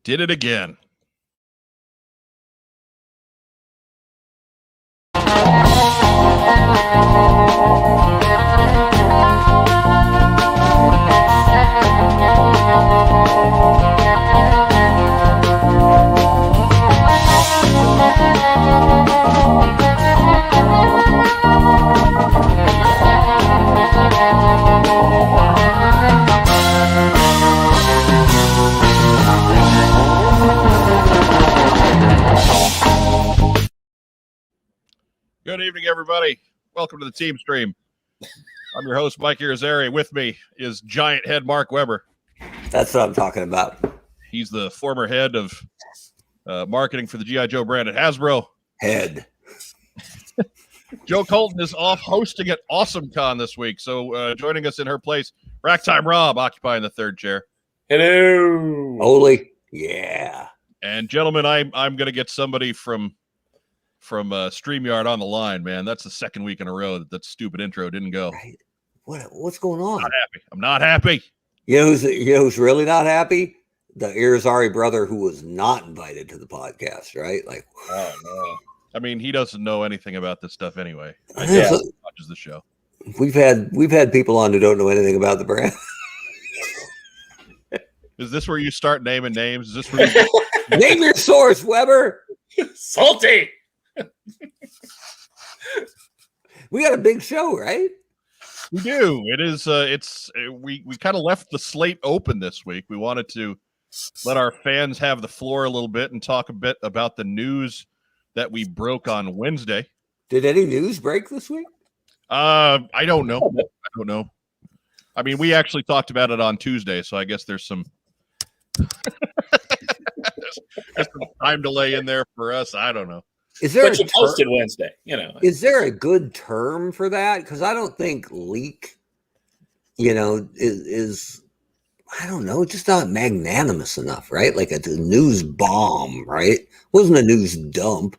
Did it again. Good evening, everybody. Welcome to the TeamStream. I'm your host, Mike Irizarry. With me is giant head Mark Weber. That's what I'm talking about. He's the former head of marketing for the G.I. Joe brand at Hasbro. Head. Joe Colton is off hosting at AwesomeCon this week, so joining us in her place, Racktime Rob, occupying the third chair. Hello. Holy. Yeah. And gentlemen, I'm going to get somebody from StreamYard on the line, man. That's the second week in a row that stupid intro didn't go. Right. What's going on? I'm not happy. You know who's really not happy? The Irizarry brother who was not invited to the podcast, right? Like, oh no. I mean, he doesn't know anything about this stuff anyway. I Yeah. guess he watches the show. We've had people on who don't know anything about the brand. Is this where you start naming names? Is this where you Name your source, Weber. Salty. We got a big show, right? We do. It is. We kind of left the slate open this week. We wanted to let our fans have the floor a little bit and talk a bit about the news that we broke on Wednesday. Did any news break this week? I don't know. I mean, we actually talked about it on Tuesday, so I guess there's some time delay in there for us. I don't know. Is there But you posted Wednesday, you know. Is there a good term for that? Because I don't think leak, is I don't know, just not magnanimous enough, right? Like a news bomb, right? Wasn't a news dump.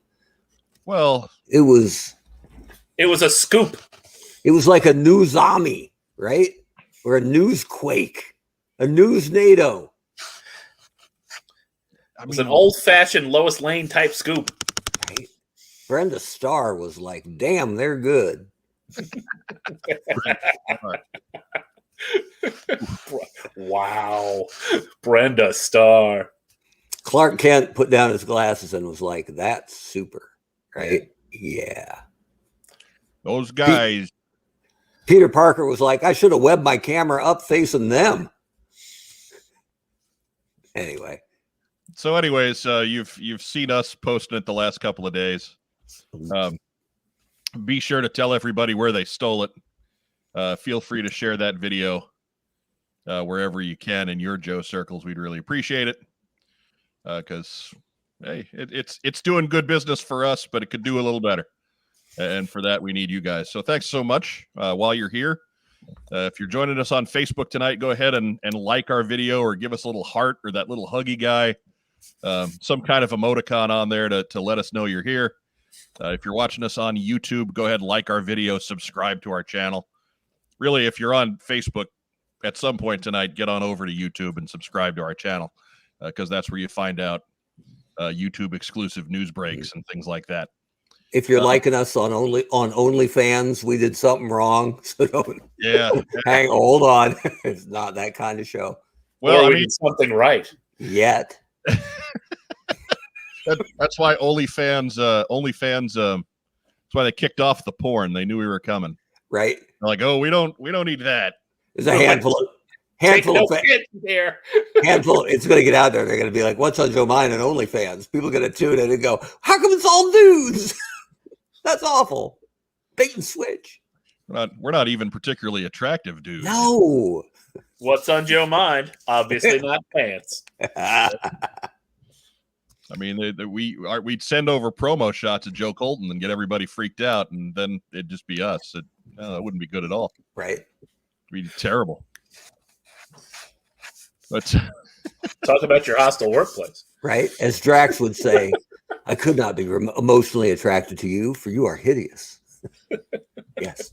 Well, it was a scoop. It was like a news army, right? Or a news quake, a news NATO. It was an old-fashioned Lois Lane type scoop. Right? Brenda Starr was like, damn, they're good. Wow. Brenda Starr. Clark Kent put down his glasses and was like, that's super, right? Yeah. Those guys. Peter Parker was like, I should have webbed my camera up facing them. Anyway. So anyways, you've seen us posting it the last couple of days. Be sure to tell everybody where they stole it. Feel free to share that video wherever you can in your Joe circles. We'd really appreciate it. Because hey, it's doing good business for us, but it could do a little better. And for that, we need you guys. So thanks so much. While you're here, if you're joining us on Facebook tonight, go ahead and like our video or give us a little heart or that little huggy guy. Some kind of emoticon on there to let us know you're here. If you're watching us on YouTube, go ahead and like our video, subscribe to our channel. Really, if you're on Facebook at some point tonight, get on over to YouTube and subscribe to our channel because that's where you find out YouTube exclusive news breaks and things like that. If you're liking us on OnlyFans, we did something wrong. So don't hold on. It's not that kind of show. Well, I mean, something right yet. That's why OnlyFans. That's why they kicked off the porn. They knew we were coming. Right. They're like, oh, we don't need that. There's a handful of there. handful. It's going to get out there. They're going to be like, "What's on Joe Mine and OnlyFans?" People are going to tune in and go, "How come it's all dudes?" That's awful. Bait and switch. We're not even particularly attractive dudes. No. What's on Joe Mind? Obviously not pants. I mean, we'd send over promo shots of Joe Colton and get everybody freaked out, and then it'd just be us. That wouldn't be good at all. Right. It'd be terrible. But talk about your hostile workplace. Right. As Drax would say, I could not be emotionally attracted to you, for you are hideous. Yes.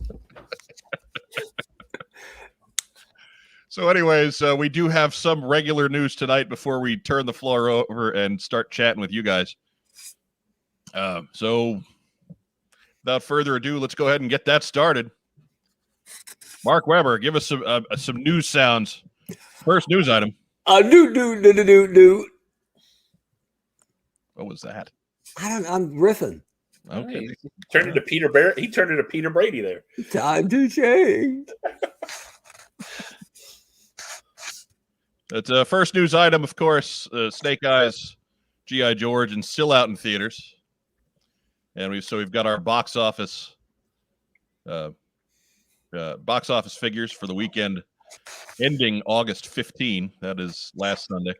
So, anyways, we do have some regular news tonight before we turn the floor over and start chatting with you guys. So, without further ado, let's go ahead and get that started. Mark Weber, give us some news sounds. First news item. New. What was that? I'm riffing. Okay. He turned into Peter Barrett. He turned into Peter Brady there. Time to change. It's a first news item, of course. Snake Eyes, G.I. Joe Origins still out in theaters, and we've got our box office figures for the weekend ending August 15. That is last Sunday.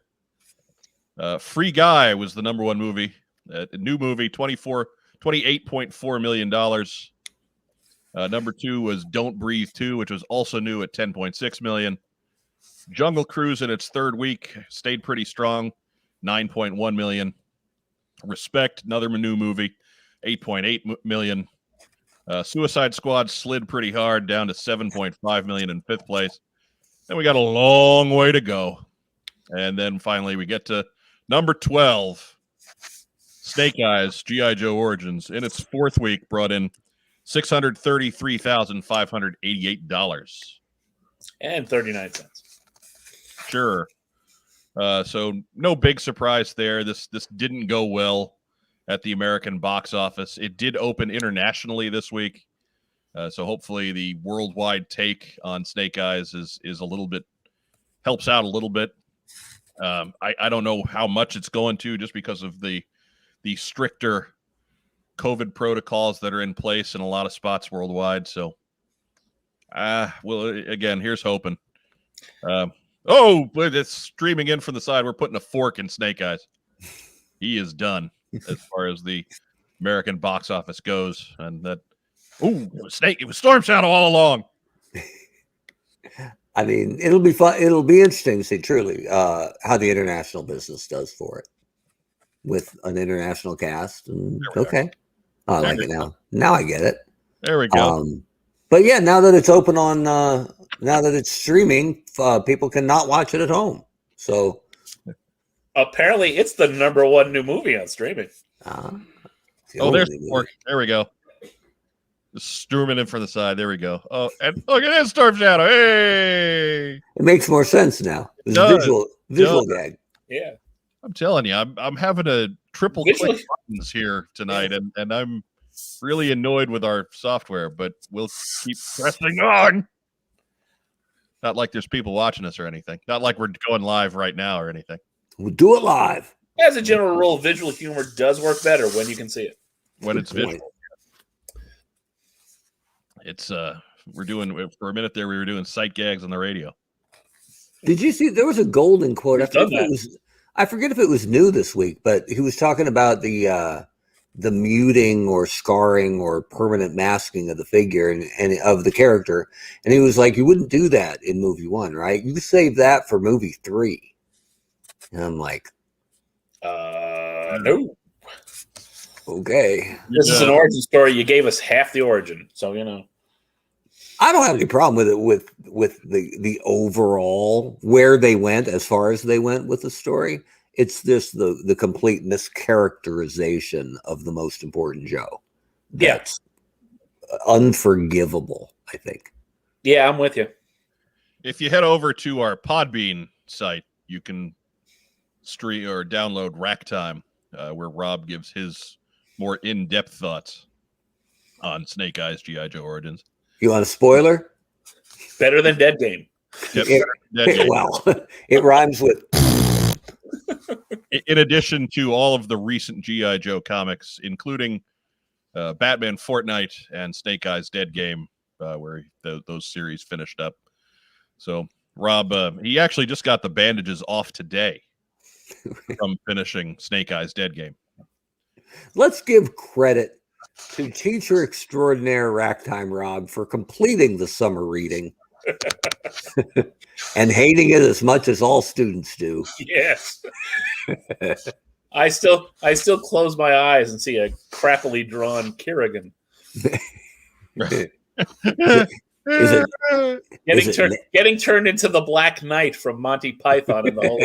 Free Guy was the number one movie. A new movie, $28.4 million. Number two was Don't Breathe 2, which was also new at $10.6 million. Jungle Cruise in its third week stayed pretty strong, $9.1 million. Respect, another new movie, $8.8 million. Suicide Squad slid pretty hard, down to $7.5 million in fifth place. Then we got a long way to go. And then finally we get to number 12, Snake Eyes, G.I. Joe Origins. In its fourth week, brought in $633,588. And 39 cents. Sure. So no big surprise there. This didn't go well at the American box office. It did open internationally this week. So hopefully the worldwide take on Snake Eyes is a little bit, helps out a little bit. I don't know how much it's going to, just because of the stricter COVID protocols that are in place in a lot of spots worldwide. So, well, again, here's hoping. But it's streaming in from the side. We're putting a fork in Snake Eyes. He is done as far as the American box office goes. And that, it was Storm Shadow all along. I mean, it'll be fun. It'll be interesting to see truly how the international business does for it with an international cast. And okay, I like it now. Now I get it. There we go. But yeah, now that it's open on, now that it's streaming, people can not watch it at home. So apparently, it's the number one new movie on streaming. There's the fork. There we go. Just streaming in from the side. There we go. Oh, and look at that Storm Shadow. Hey, it makes more sense now. It's visual gag. Yeah, I'm telling you, I'm having a triple click buttons here tonight, and I'm really annoyed with our software, but we'll keep pressing on. Not like there's people watching us or anything. Not like we're going live right now or anything. We'll do it live. As a general rule, visual humor does work better when you can see it. When it's visual. It's we're doing, for a minute there, we were doing sight gags on the radio. Did you see there was a golden quote? I forget if it was new this week, but he was talking about the muting or scarring or permanent masking of the figure and of the character. And he was like, you wouldn't do that in movie 1, right? You save that for movie 3. And I'm like, no. Okay. This is an origin story. You gave us half the origin. So, I don't have any problem with it with the overall where they went as far as they went with the story. It's just the complete mischaracterization of the most important Joe. That's unforgivable, I think. Yeah, I'm with you. If you head over to our Podbean site, you can stream or download Rack Time, where Rob gives his more in-depth thoughts on Snake Eyes G.I. Joe Origins. You want a spoiler? Better than Dead Game. Well, it rhymes with. In addition to all of the recent G.I. Joe comics, including Batman Fortnite and Snake Eyes Dead Game, where those series finished up. So Rob, he actually just got the bandages off today from finishing Snake Eyes Dead Game. Let's give credit to teacher extraordinaire Racktime Rob for completing the summer reading and hating it as much as all students do. Yes. I still close my eyes and see a crappily drawn Kerrigan. Is it getting turned into the Black Knight from Monty Python and the whole.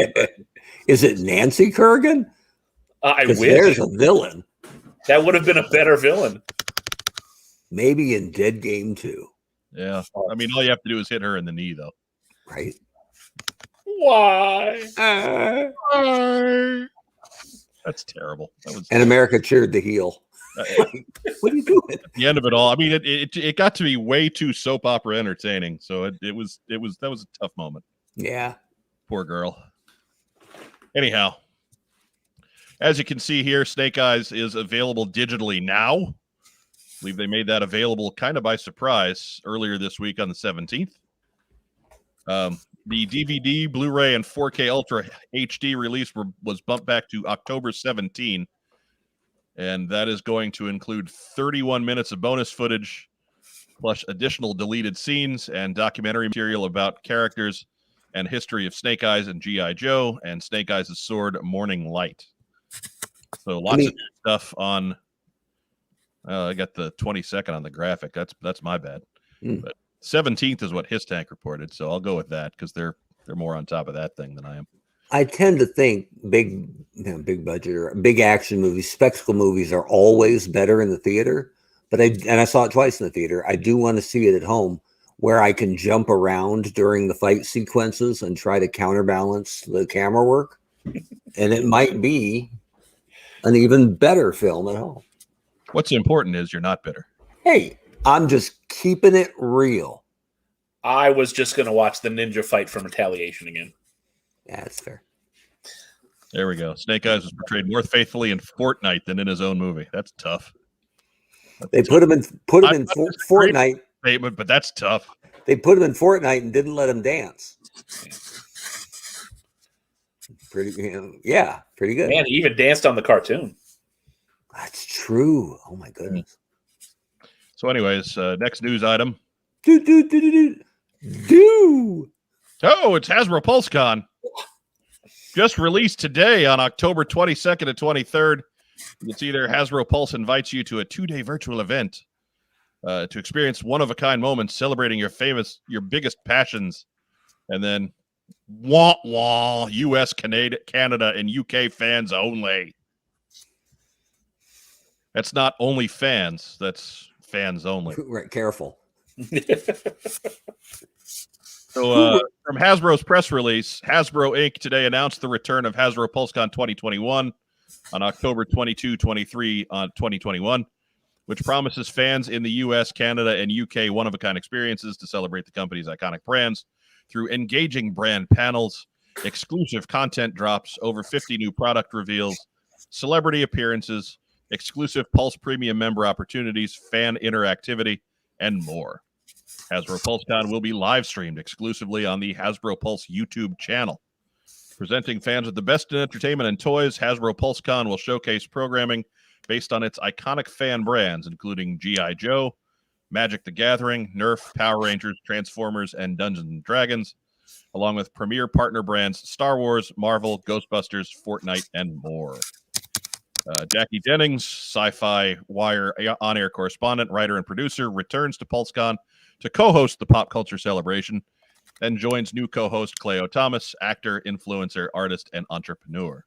Is it Nancy Kerrigan? I wish. There's a villain. That would have been a better villain. Maybe in Dead Game 2. Yeah. I mean, all you have to do is hit her in the knee, though. Right? Why? That's terrible. And America cheered the heel. What are you doing? At the end of it all, I mean, it got to be way too soap opera entertaining. So that was a tough moment. Yeah. Poor girl. Anyhow, as you can see here, Snake Eyes is available digitally now. I believe they made that available kind of by surprise earlier this week on the 17th. The DVD, Blu-ray, and 4K Ultra HD release was bumped back to October 17, and that is going to include 31 minutes of bonus footage, plus additional deleted scenes and documentary material about characters and history of Snake Eyes and G.I. Joe and Snake Eyes' sword, Morning Light. So lots of stuff on. I got the 22nd on the graphic. That's my bad. But 17th is what His Tank reported, so I'll go with that because they're more on top of that thing than I am. I tend to think big budget or big action movies, spectacle movies are always better in the theater. But I saw it twice in the theater. I do want to see it at home where I can jump around during the fight sequences and try to counterbalance the camera work. And it might be an even better film at home. What's important is you're not bitter. Hey, I'm just keeping it real. I was just going to watch the ninja fight from Retaliation again. Yeah, that's fair. There we go. Snake Eyes was portrayed more faithfully in Fortnite than in his own movie. That's tough. They put him in Fortnite statement, but that's tough. They put him in Fortnite and didn't let him dance. Pretty good. Man, he even danced on the cartoon. That's true. Oh my goodness. So, anyways, next news item. Do. Oh, it's Hasbro PulseCon. Just released today on October 22nd and 23rd. You can see there, Hasbro Pulse invites you to a 2-day virtual event to experience one-of-a-kind moments celebrating your biggest passions. And then, U.S., Canada, and UK fans only. That's not only fans. That's fans only. Right, careful. So, from Hasbro's press release, Hasbro Inc. today announced the return of Hasbro PulseCon 2021 on October 22, 23 on 2021, which promises fans in the U.S., Canada, and UK one-of-a-kind experiences to celebrate the company's iconic brands through engaging brand panels, exclusive content drops, over 50 new product reveals, celebrity appearances, exclusive Pulse Premium member opportunities, fan interactivity, and more. Hasbro PulseCon will be live streamed exclusively on the Hasbro Pulse YouTube channel. Presenting fans with the best in entertainment and toys, Hasbro PulseCon will showcase programming based on its iconic fan brands, including G.I. Joe, Magic the Gathering, Nerf, Power Rangers, Transformers, and Dungeons and Dragons, along with premier partner brands Star Wars, Marvel, Ghostbusters, Fortnite, and more. Jackie Dennings, Sci-Fi Wire on-air correspondent, writer, and producer, returns to PulseCon to co-host the pop culture celebration, then joins new co-host Cleo Thomas, actor, influencer, artist, and entrepreneur.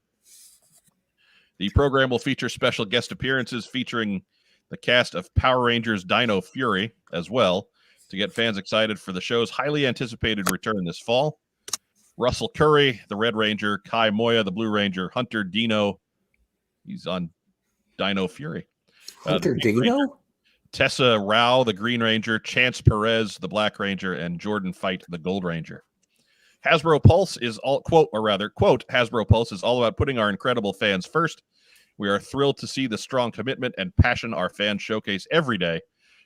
The program will feature special guest appearances featuring the cast of Power Rangers Dino Fury as well, to get fans excited for the show's highly anticipated return this fall. Russell Curry, the Red Ranger, Kai Moya, the Blue Ranger, Hunter Dino, he's on Dino Fury. Hunter Dino? Ranger, Tessa Rao, the Green Ranger, Chance Perez, the Black Ranger, and Jordan Fight, the Gold Ranger. Hasbro Pulse is quote, Hasbro Pulse is all about putting our incredible fans first. We are thrilled to see the strong commitment and passion our fans showcase every day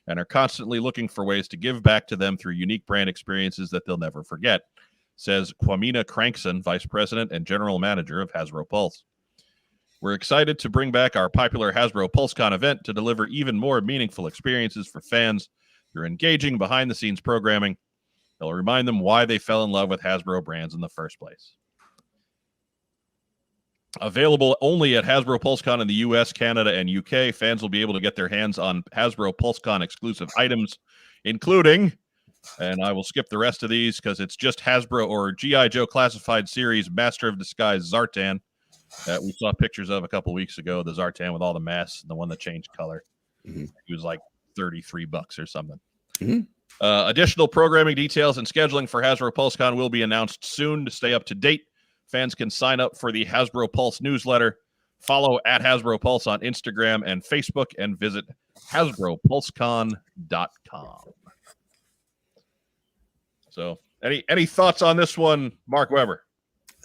and are constantly looking for ways to give back to them through unique brand experiences that they'll never forget, says Kwamina Crankson, Vice President and General Manager of Hasbro Pulse. We're excited to bring back our popular Hasbro PulseCon event to deliver even more meaningful experiences for fans through engaging behind-the-scenes programming. They'll remind them why they fell in love with Hasbro brands in the first place. Available only at Hasbro PulseCon in the U.S., Canada, and UK, fans will be able to get their hands on Hasbro PulseCon exclusive items, including And I will skip the rest of these because it's just Hasbro or G.I. Joe Classified Series Master of Disguise Zartan that we saw pictures of a couple weeks ago. The Zartan with all the masks, the one that changed color. Mm-hmm. He was like $33 or something. Mm-hmm. Additional programming details and scheduling for Hasbro PulseCon will be announced soon. To stay up to date, fans can sign up for the Hasbro Pulse newsletter, follow at Hasbro Pulse on Instagram and Facebook, and visit HasbroPulseCon.com. So, any thoughts on this one, Mark Weber?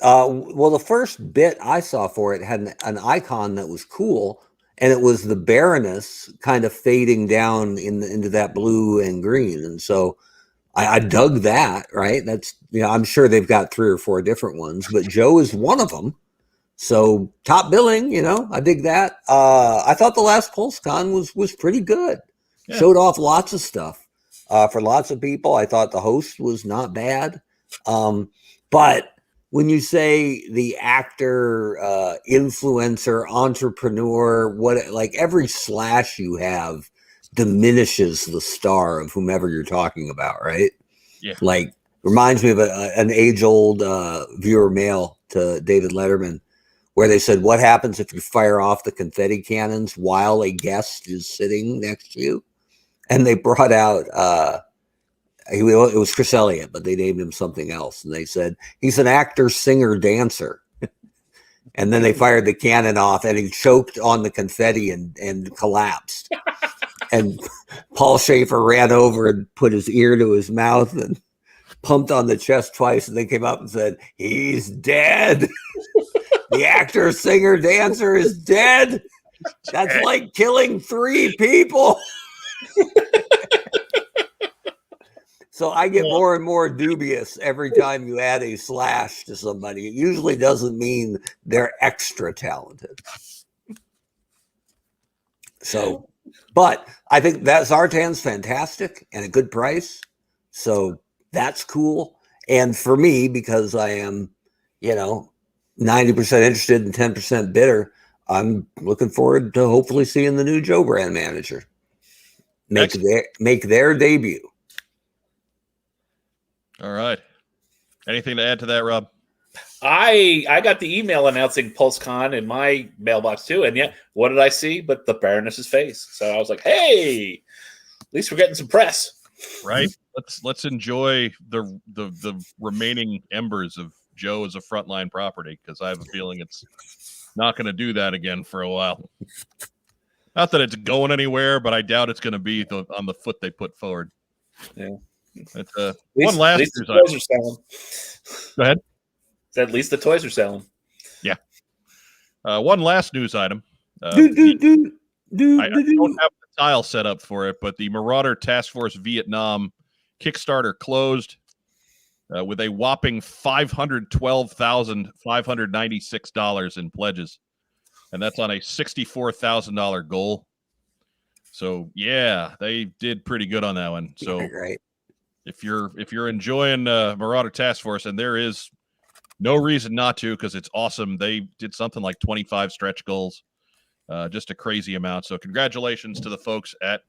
Well, the first bit I saw for it had an icon that was cool, and it was the Baroness kind of fading down into that blue and green, and so I dug that. Right, that's I'm sure they've got 3 or 4 different ones, but Joe is one of them. So top billing, I dig that. I thought the last PulseCon was pretty good. Yeah. Showed off lots of stuff. For lots of people, I thought the host was not bad. But when you say the actor, influencer, entrepreneur, every slash you have diminishes the star of whomever you're talking about, right? Yeah. Reminds me of an age-old viewer mail to David Letterman, where they said, what happens if you fire off the confetti cannons while a guest is sitting next to you? And they brought out, it was Chris Elliott, but they named him something else. And they said, he's an actor, singer, dancer. And then they fired the cannon off and he choked on the confetti and collapsed. And Paul Schaefer ran over and put his ear to his mouth and pumped on the chest twice. And they came up and said, he's dead. The actor, singer, dancer is dead. That's like killing 3 people. So I get more and more dubious every time you add a slash to somebody. It usually doesn't mean they're extra talented. So, but I think that Zartan's fantastic and a good price. So that's cool. And for me, because I am, 90% interested and 10% bitter, I'm looking forward to hopefully seeing the new Joe brand manager make their debut. All right. Anything to add to that, Rob? I got the email announcing PulseCon in my mailbox too, and what did I see but the Baroness's face? So I was like, "Hey, at least we're getting some press." Right. Let's enjoy the remaining embers of Joe as a frontline property, because I have a feeling it's not going to do that again for a while. Not that it's going anywhere, but I doubt it's going to be on the foot they put forward. Yeah. It's one last news item. Toys are selling. Go ahead. At least the toys are selling. Yeah. One last news item. I don't have the tile set up for it, but the Marauder Task Force Vietnam Kickstarter closed with a whopping $512,596 in pledges, and that's on a $64,000 goal. So yeah, they did pretty good on that one. So right. If you're enjoying Marauder Task Force, and there is no reason not to, because it's awesome. They did something like 25 stretch goals, just a crazy amount. So congratulations to the folks at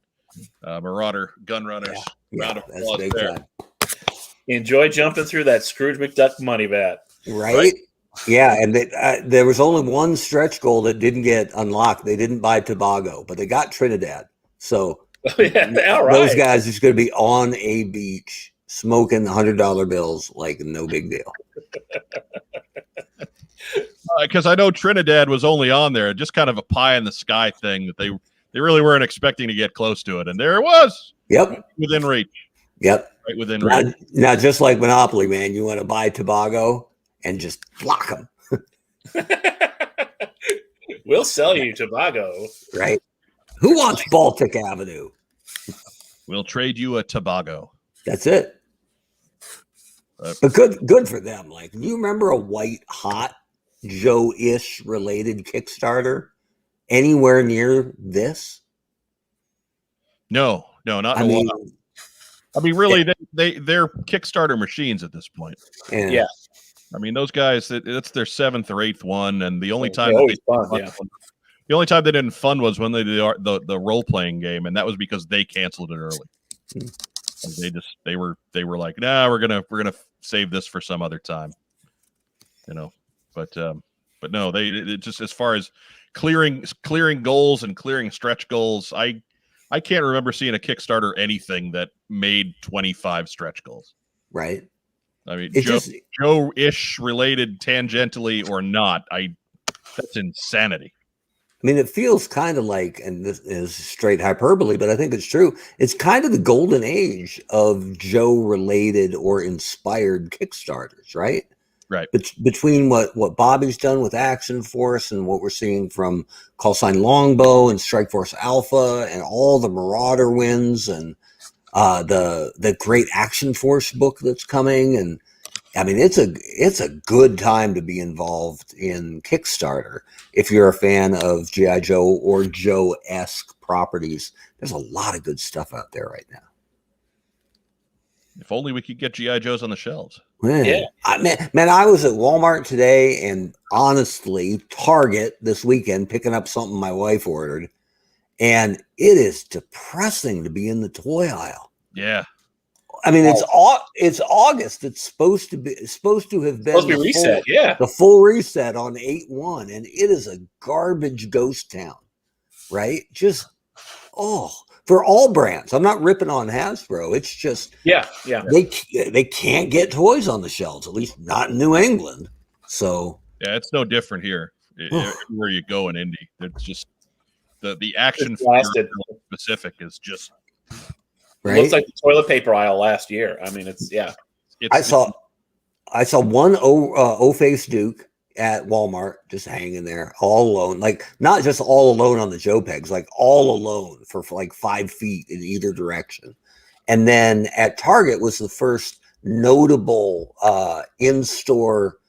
Marauder Gunrunners. Round of applause there. Time. Enjoy jumping through that Scrooge McDuck money vat. Right? Yeah, and there was only one stretch goal that didn't get unlocked. They didn't buy Tobago, but they got Trinidad. So those guys are just going to be on a beach smoking $100 bills like no big deal. Because I know Trinidad was only on there, just kind of a pie in the sky thing that they really weren't expecting to get close to it, and there it was. Yep, within reach. Yep, right within reach. Now, just like Monopoly, man, you want to buy Tobago and just block them. We'll sell you Tobago, right? Who wants Baltic Avenue? We'll trade you a Tobago. That's it. But good for them. Like, do you remember a white hot Joe-ish related Kickstarter anywhere near this? No, not in a while. I mean, really, they're Kickstarter machines at this point. Yeah. I mean, those guys, it's their 7th or 8th one, and the only time the only time they didn't fund was when they did the role playing game, and that was because they canceled it early. They were like, nah, we're gonna save this for some other time, but no, it just, as far as clearing goals and clearing stretch goals, I can't remember seeing a Kickstarter anything that made 25 stretch goals. Right. I mean, Joe-ish related tangentially or not, that's insanity. I mean, it feels kind of like, and this is straight hyperbole, but I think it's true. It's kind of the golden age of Joe-related or inspired Kickstarters, right? Right. Between what Bobby's done with Action Force and what we're seeing from Callsign Longbow and Strike Force Alpha and all the Marauder wins and the great Action Force book that's coming, and I mean, it's a good time to be involved in Kickstarter if you're a fan of G.I. Joe or Joe-esque properties. There's a lot of good stuff out there right now. If only we could get G.I. Joes on the shelves. Man, I was at Walmart today, and honestly, Target this weekend picking up something my wife ordered, and it is depressing to be in the toy aisle. Yeah. I mean, it's August. It's supposed to have been reset. The full reset on 8/1, and it is a garbage ghost town, right? Just for all brands. I'm not ripping on Hasbro. It's just they can't get toys on the shelves, at least not in New England. So yeah, it's no different here. Everywhere you go in Indy, it's just the action specific is just. Right? It looks like the toilet paper aisle last year. I mean, I saw one O-Face Duke at Walmart just hanging there all alone, like not just all alone on the Joe pegs, like all alone for like 5 feet in either direction. And then at Target was the first notable in-store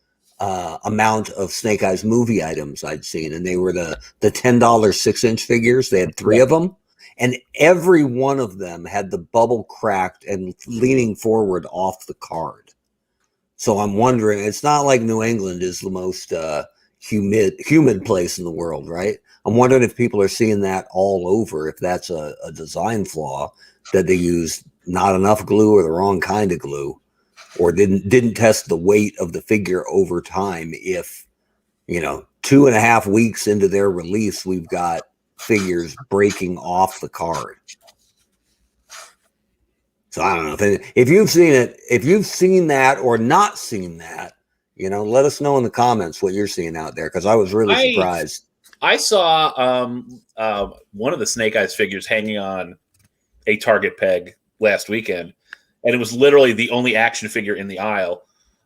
amount of Snake Eyes movie items I'd seen, and they were the $10 6-inch figures. They had 3 of them. And every one of them had the bubble cracked and leaning forward off the card. So I'm wondering, it's not like New England is the most humid place in the world, right? I'm wondering if people are seeing that all over, if that's a design flaw, that they used not enough glue or the wrong kind of glue, or didn't test the weight of the figure over time. If, 2.5 weeks into their release, we've got figures breaking off the card. So I don't know if you've seen it, if you've seen that or not seen that, let us know in the comments what you're seeing out there, because I was really surprised. I saw one of the Snake Eyes figures hanging on a Target peg last weekend, and it was literally the only action figure in the aisle.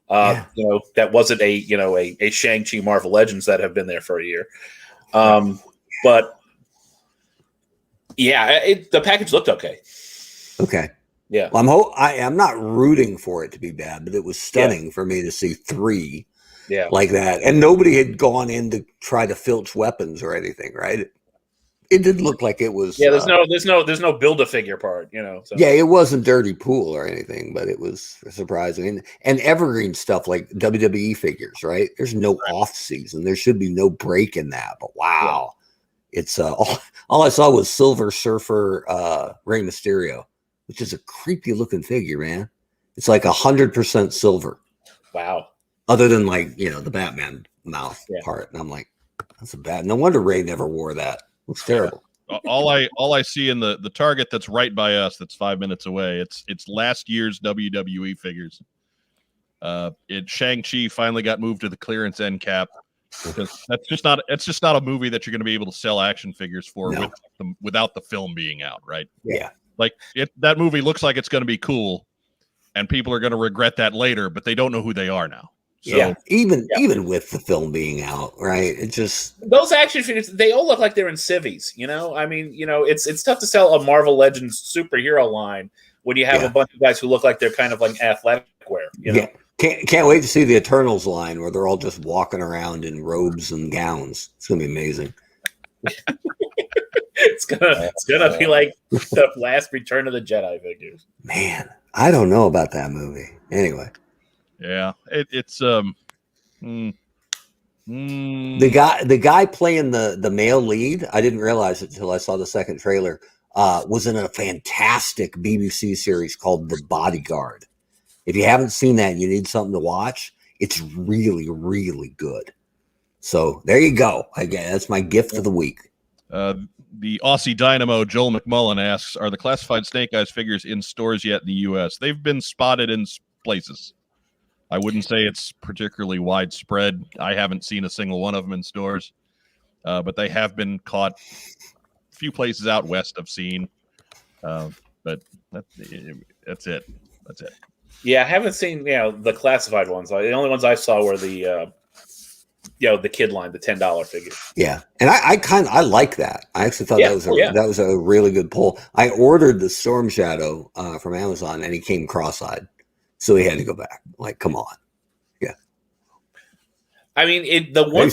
That wasn't a Shang-Chi Marvel Legends that have been there for a year. But yeah, the package looked okay. Okay. Yeah. Well, I'm not rooting for it to be bad, but it was stunning for me to see 3 like that. And nobody had gone in to try to filch weapons or anything, right? It didn't look like it was. Yeah, there's no build-a-figure part, So. Yeah, it wasn't dirty pool or anything, but it was surprising. And evergreen stuff like WWE figures, right? There's no off season. There should be no break in that. But wow. It's all I saw was Silver Surfer Rey Mysterio, which is a creepy looking figure, man. It's like 100% silver. Wow. Other than the Batman mouth part. And I'm like, that's a bad. No wonder Ray never wore that. Looks terrible. All I see in the Target that's right by us, that's 5 minutes away, it's last year's WWE figures. Shang-Chi finally got moved to the clearance end cap. Because it's just not a movie that you're going to be able to sell action figures for without the film being out, right? Yeah. Like that movie looks like it's going to be cool, and people are going to regret that later, but they don't know who they are now. So, even with the film being out, right? It just those action figures, they all look like they're in civvies. I mean, it's tough to sell a Marvel Legends superhero line when you have a bunch of guys who look like they're kind of like athletic wear. You know? Can't wait to see the Eternals line where they're all just walking around in robes and gowns. It's gonna be amazing. It's gonna be like the last Return of the Jedi figures. Man, I don't know about that movie. Anyway, it's the guy playing the male lead. I didn't realize it until I saw the second trailer. was in a fantastic BBC series called The Bodyguard. If you haven't seen that and you need something to watch, it's really, really good. So there you go. Again, that's my gift of the week. The Aussie Dynamo Joel McMullen asks, are the classified Snake Eyes figures in stores yet in the U.S.? They've been spotted in places. I wouldn't say it's particularly widespread. I haven't seen a single one of them in stores, but they have been caught. A few places out west I've seen, but that's it. That's it. Yeah, I haven't seen the classified ones. The only ones I saw were the the kid line, the $10 figure. Yeah, and I like that. I actually thought that was a really good pull. I ordered the Storm Shadow from Amazon, and he came cross-eyed, so he had to go back. Like, come on. Yeah. I mean, the one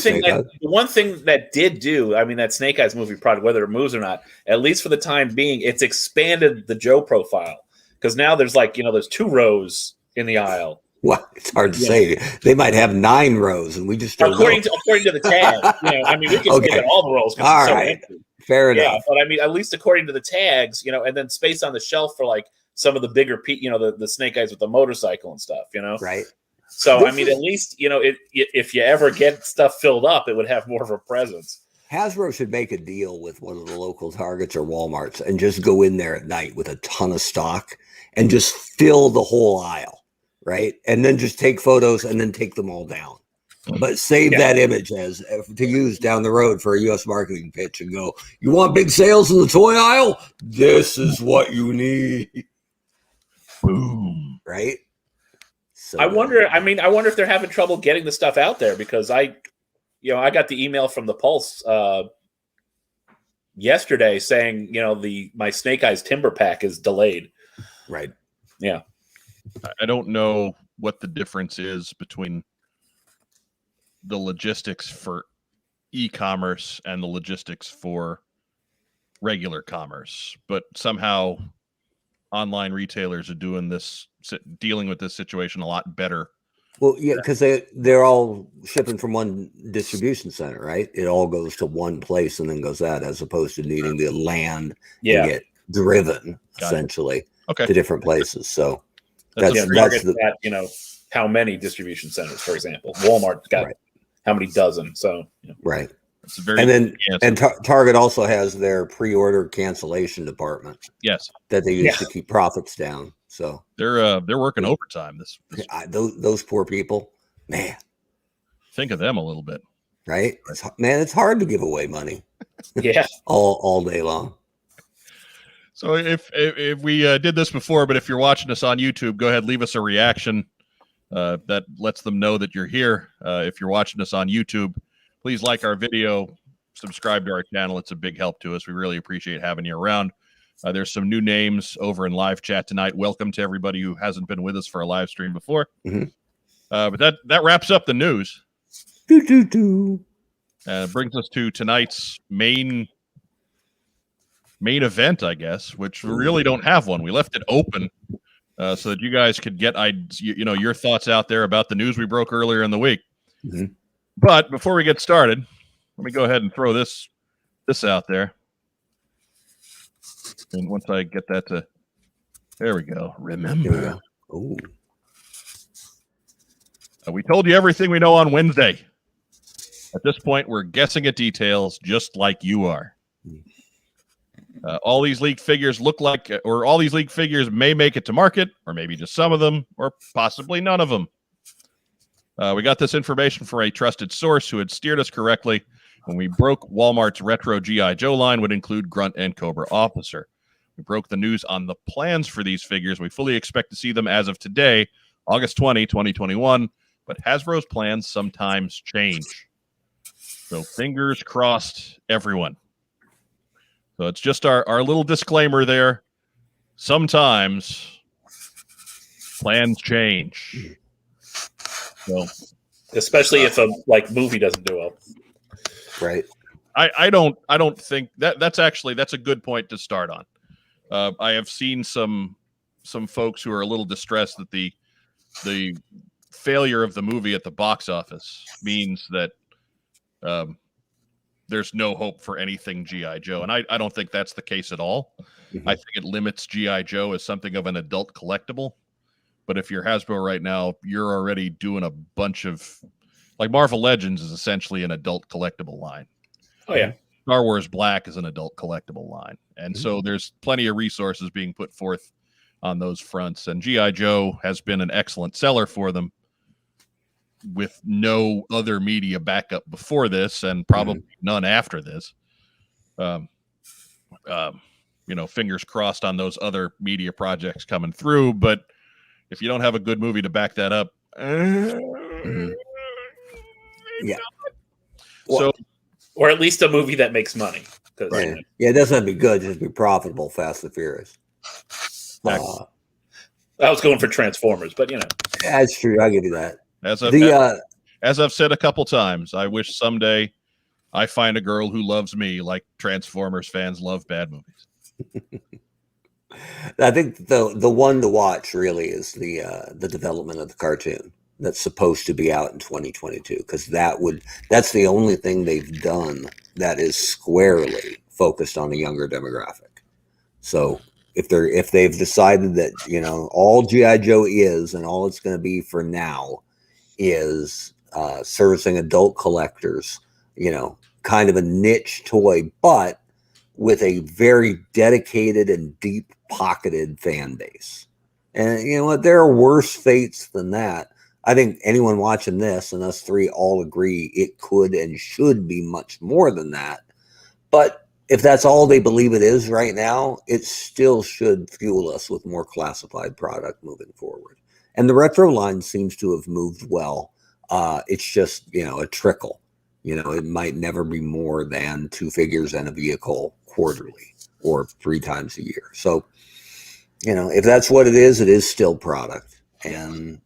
thing that did do, I mean, that Snake Eyes movie product, whether it moves or not, at least for the time being, it's expanded the Joe profile, because now there's there's 2 rows in the aisle. Well, it's hard to say. They might have 9 rows, and we just don't according to the tag. I mean, we can look at all the rows. All right, fair enough. Yeah, but I mean, at least according to the tags, and then space on the shelf for some of the bigger, the Snake Eyes with the motorcycle and stuff. Right. So I mean, at least if you ever get stuff filled up, it would have more of a presence. Hasbro should make a deal with one of the local Targets or Walmarts and just go in there at night with a ton of stock and just fill the whole aisle. Right. And then just take photos and then take them all down. But save that image as to use down the road for a U.S. marketing pitch and go, you want big sales in the toy aisle? This is what you need. Boom. Right. So I wonder if they're having trouble getting the stuff out there, because I got the email from the Pulse yesterday saying, my Snake Eyes Timber Pack is delayed. Right. Yeah. I don't know what the difference is between the logistics for e-commerce and the logistics for regular commerce, but somehow online retailers are dealing with this situation a lot better. Well, yeah, because they're all shipping from one distribution center, right? It all goes to one place and then goes out, as opposed to needing to land and get driven essentially to different places. So that's how many distribution centers, for example. Walmart got how many dozen? So right. It's very and Target also has their pre-order cancellation department. Yes, that they use to keep profits down. So they're working overtime. Those poor people, man. Think of them a little bit, right? It's hard to give away money. all day long. So if we did this before, but if you're watching us on YouTube, go ahead, leave us a reaction. That lets them know that you're here. If you're watching us on YouTube, please like our video, subscribe to our channel. It's a big help to us. We really appreciate having you around. There's some new names over in live chat tonight. Welcome to everybody who hasn't been with us for a live stream before. But that wraps up the news. Brings us to tonight's main event, I guess, which we really don't have one. We left it open so that you guys could get your thoughts out there about the news we broke earlier in the week. But before we get started, let me go ahead and throw this out there. And once I get that there we go. Remember. We told you everything we know on Wednesday. At this point, we're guessing at details just like you are. All these leaked figures all these leaked figures may make it to market, or maybe just some of them, or possibly none of them. We got this information from a trusted source who had steered us correctly when we broke Walmart's retro G.I. Joe line would include Grunt and Cobra Officer. We broke the news on the plans for these figures. We fully expect to see them as of today, August 20, 2021, but Hasbro's plans sometimes change. So fingers crossed, everyone. So it's just our little disclaimer there. Sometimes plans change. So, especially if a movie doesn't do well. Right. I don't think that's a good point to start on. I have seen some folks who are a little distressed that the failure of the movie at the box office means that there's no hope for anything G.I. Joe. And I don't think that's the case at all. Mhm. I think it limits G.I. Joe as something of an adult collectible. But if you're Hasbro right now, you're already doing a bunch of, like, Marvel Legends is essentially an adult collectible line. Oh, yeah. Star Wars Black is an adult collectible line. And Mhm. so there's plenty of resources being put forth on those fronts. And G.I. Joe has been an excellent seller for them with no other media backup before this and probably none after this. Fingers crossed on those other media projects coming through. But if you don't have a good movie to back that up, Yeah. So, or at least a movie that makes money. Right. Yeah, it doesn't have to be good; just be profitable. Fast and Furious. I was going for Transformers, but that's true. I'll give you that. As I've said a couple times, I wish someday I find a girl who loves me like Transformers fans love bad movies. I think the one to watch really is the development of the cartoon that's supposed to be out in 2022, because that's the only thing they've done that is squarely focused on a younger demographic. So if they've decided that all G.I. Joe is and all it's going to be for now is servicing adult collectors, kind of a niche toy, but with a very dedicated and deep pocketed fan base. And you know what? There are worse fates than that. I think anyone watching this and us three all agree it could and should be much more than that. But if that's all they believe it is right now, it still should fuel us with more classified product moving forward. And the retro line seems to have moved well. It's just, a trickle. It might never be more than 2 figures and a vehicle quarterly or 3 times a year. So, if that's what it is still product. And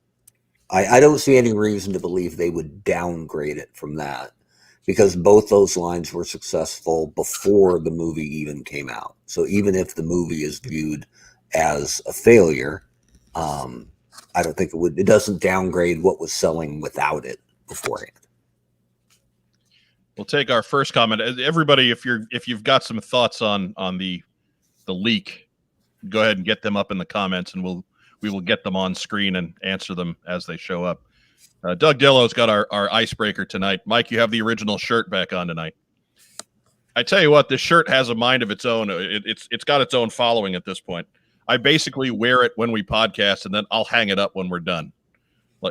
I don't see any reason to believe they would downgrade it from that, because both those lines were successful before the movie even came out. So even if the movie is viewed as a failure, I don't think it doesn't downgrade what was selling without it beforehand. We'll take our first comment. Everybody, if you've got some thoughts on the leak, go ahead and get them up in the comments, and we will get them on screen and answer them as they show up. Doug Dillo's got our icebreaker tonight. Mike, you have the original shirt back on tonight. I tell you what, this shirt has a mind of its own. It's got its own following at this point. I basically wear it when we podcast, and then I'll hang it up when we're done.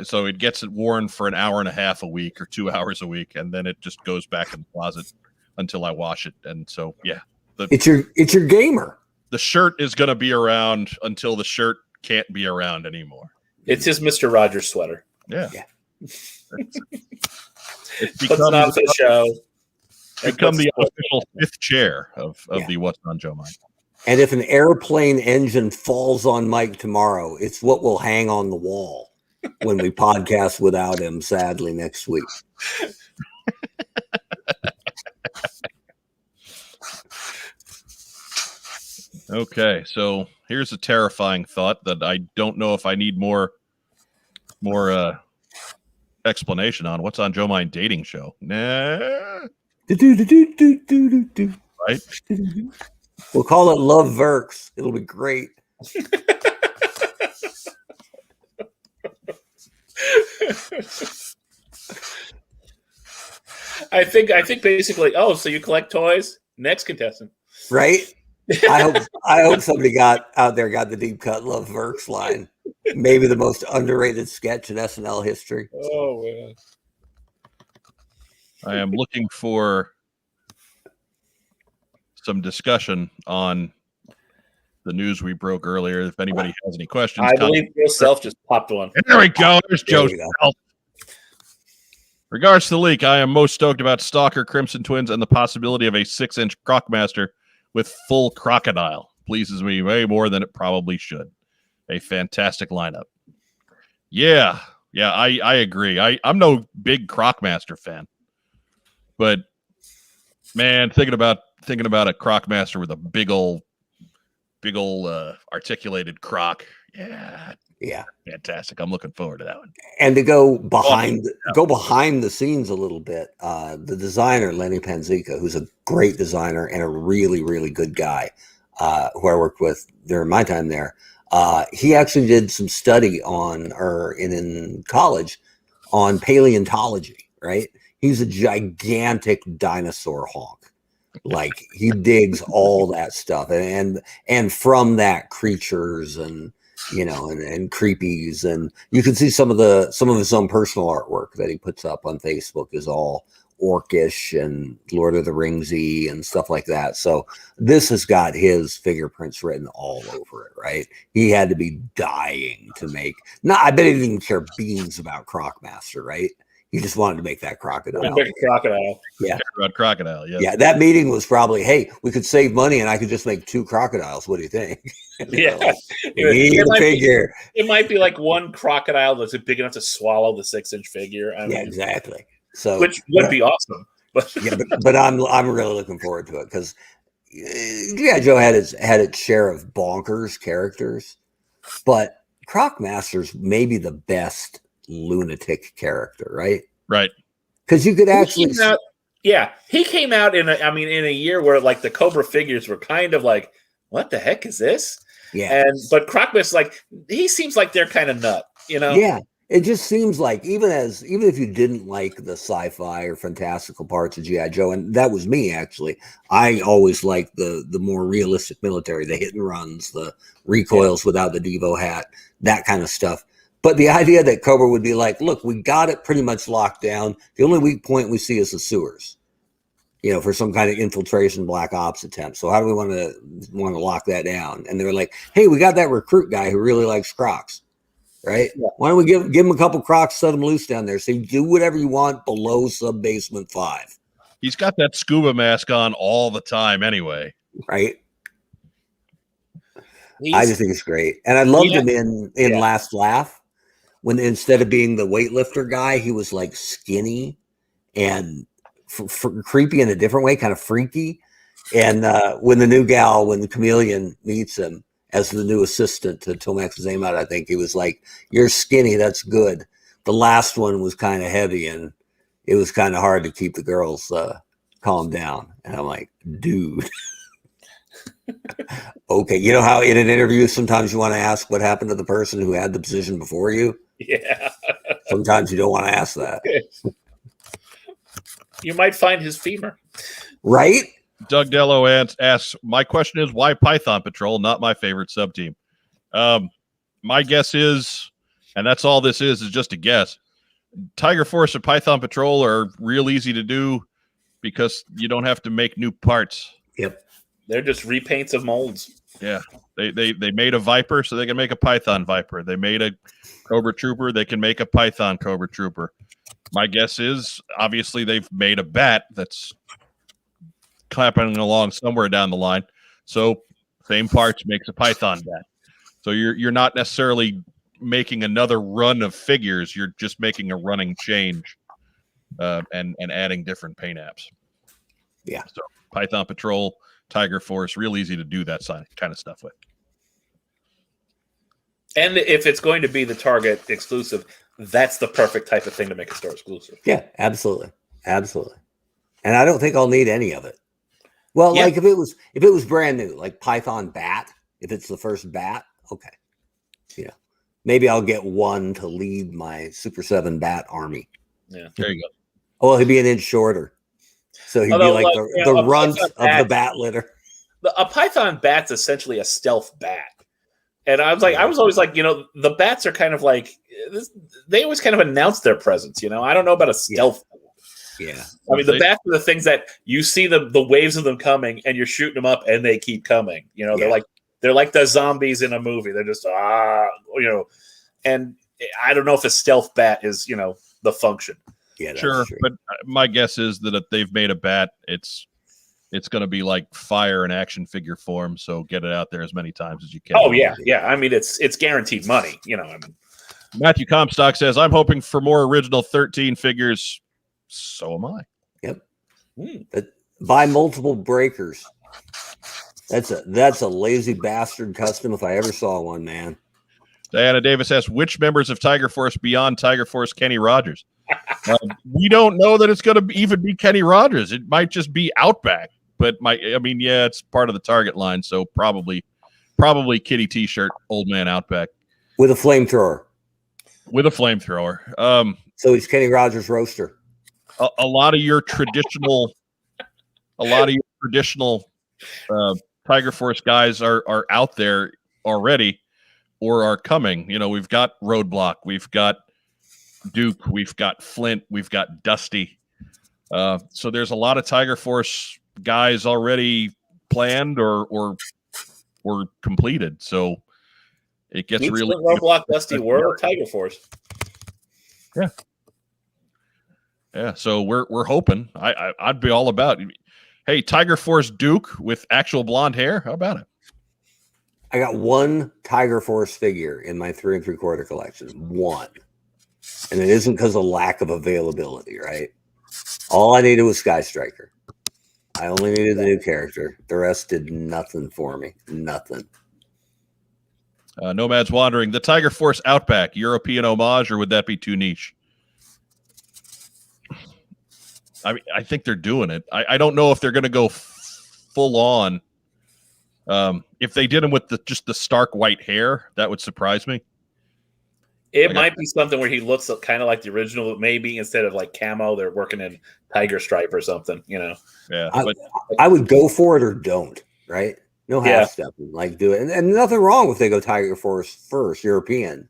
So it gets it worn for an hour and a half a week or 2 hours a week, and then it just goes back in the closet until I wash it. And so, yeah, it's your gamer. The shirt is going to be around until the shirt can't be around anymore. It's his Mr. Rogers sweater. Yeah. It's become on the show. Become the official 5th chair of the What's on Joe Mind. And if an airplane engine falls on Mike tomorrow, it's what will hang on the wall when we podcast without him, sadly, next week. Okay, so here's a terrifying thought that I don't know if I need more explanation on. What's on Joe Mind dating show? Nah. Right? We'll call it Love Verks. It'll be great. I think basically, so you collect toys? Next contestant. Right? I hope somebody got the deep cut Love Verks line. Maybe the most underrated sketch in SNL history. Oh man. I am looking for some discussion on the news we broke earlier. If anybody has any questions, I believe Joe Self just popped one. There we go. There's Joe Self. Regards to the leak, I am most stoked about Stalker, Crimson Twins, and the possibility of a 6-inch Crocmaster with full crocodile. Pleases me way more than it probably should. A fantastic lineup. Yeah, I agree. I'm no big Crocmaster fan, but man, thinking about a Crocmaster with a big old articulated croc. Yeah, Yeah. Fantastic. I'm looking forward to that one. And to go behind the scenes a little bit, the designer Lenny Panzica, who's a great designer and a really, really good guy, who I worked with during my time there, he actually did some study in college on paleontology. Right, he's a gigantic dinosaur honk. Like he digs all that stuff, and from that creatures and and creepies, and you can see some of his own personal artwork that he puts up on Facebook is all orcish and Lord of the Ringsy and stuff like that. So this has got his fingerprints written all over it, right? He had to be dying to make. I bet he didn't even care beans about Crocmaster, right? He just wanted to make that crocodile. Make a crocodile. Yeah. About crocodile. Yeah. Yeah. That meeting was probably, hey, we could save money and I could just make 2 crocodiles. What do you think? Yeah. It might be like one crocodile that's big enough to swallow the 6-inch figure. I mean, exactly. So which would be awesome. But but I'm really looking forward to it because G.I. Joe had its share of bonkers characters, but Crocmaster's maybe the best lunatic character, right? Right. Because you could actually he came out in a year where like the Cobra figures were kind of like, what the heck is this? Yeah. But Crocmaster's like, he seems like they're kind of nut, Yeah. It just seems like even if you didn't like the sci-fi or fantastical parts of G.I. Joe, and that was me actually, I always liked the more realistic military, the hit and runs, the recoils without the Devo hat, that kind of stuff. But the idea that Cobra would be like, look, we got it pretty much locked down. The only weak point we see is the sewers, for some kind of infiltration black ops attempt. So how do we want to lock that down? And they were like, hey, we got that recruit guy who really likes Crocs, right? Yeah. Why don't we give him a couple Crocs, set him loose down there. So you do whatever you want below sub-basement 5. He's got that scuba mask on all the time anyway. Right? I just think it's great. And I loved him in Last Laugh. When instead of being the weightlifter guy, he was like skinny and creepy in a different way, kind of freaky. And when the Chameleon meets him as the new assistant to Tomax Zaymot, I think he was like, "You're skinny, that's good." The last one was kind of heavy, and it was kind of hard to keep the girls calm down. And I'm like, dude. Okay, you know how in an interview sometimes you want to ask what happened to the person who had the position before you? Yeah. Sometimes you don't want to ask that. You might find his femur. Right? Doug Dello asks, my question is, why Python Patrol, not my favorite sub-team? My guess is, and that's all this is just a guess, Tiger Force and Python Patrol are real easy to do because you don't have to make new parts. Yep. They're just repaints of molds. Yeah. They made a Viper, so they can make a Python Viper. They made a Cobra Trooper, they can make a Python Cobra Trooper. My guess is, obviously, they've made a bat that's clapping along somewhere down the line. So same parts makes a Python bat. So you're not necessarily making another run of figures. You're just making a running change and adding different paint apps. Yeah. So Python Patrol, Tiger Force, real easy to do that kind of stuff with. And if it's going to be the Target exclusive, that's the perfect type of thing to make a store exclusive. Yeah, absolutely. Absolutely. And I don't think I'll need any of it. Well, like if it was brand new, like Python Bat, if it's the first bat, okay. Maybe I'll get one to lead my Super 7 Bat army. Yeah. There you go. Oh, he'd be an inch shorter. So he'd be like the runt of the bat litter. A Python Bat's essentially a stealth bat. And I was always like, the bats are kind of like, they always kind of announce their presence, I don't know about a stealth. Yeah. I mean, the bats are the things that you see the waves of them coming and you're shooting them up and they keep coming. They're like the zombies in a movie. They're just, and I don't know if a stealth bat is, the function. Yeah, sure. True. But my guess is that if they've made a bat, it's going to be like fire and action figure form. So get it out there as many times as you can. Oh yeah. Yeah. I mean, it's guaranteed money, Matthew Comstock says, I'm hoping for more original 13 figures. So am I. Yep. Buy multiple breakers. That's a lazy bastard custom if I ever saw one, man. Diana Davis asks, which members of Tiger Force beyond Tiger Force Kenny Rogers? We don't know that it's going to even be Kenny Rogers. It might just be Outback. But it's part of the Target line, so probably Kitty T-shirt, Old Man Outback with a flamethrower. So he's Kenny Rogers roaster. A lot of your traditional Tiger Force guys are out there already or are coming. We've got Roadblock, we've got Duke, we've got Flint, we've got Dusty. So there's a lot of Tiger Force guys already planned or completed. So it gets really Roadblock, Dusty, World, Tiger Force. Yeah. So we're hoping. I'd be all about. Hey, Tiger Force Duke with actual blonde hair. How about it? I got one Tiger Force figure in my 3 3/4 collection. One, and it isn't because of lack of availability. Right. All I needed was Sky Striker. I only needed the new character. The rest did nothing for me. Nothing. Nomad's wondering, the Tiger Force Outback, European homage, or would that be too niche? I think they're doing it. I don't know if they're going to go full on. If they did them with just the stark white hair, that would surprise me. It might be something where he looks kind of like the original, but maybe instead of like camo, they're working in tiger stripe or something, Yeah. I would go for it or don't, right? No half stepping, do it. And nothing wrong if they go Tiger Force first, European,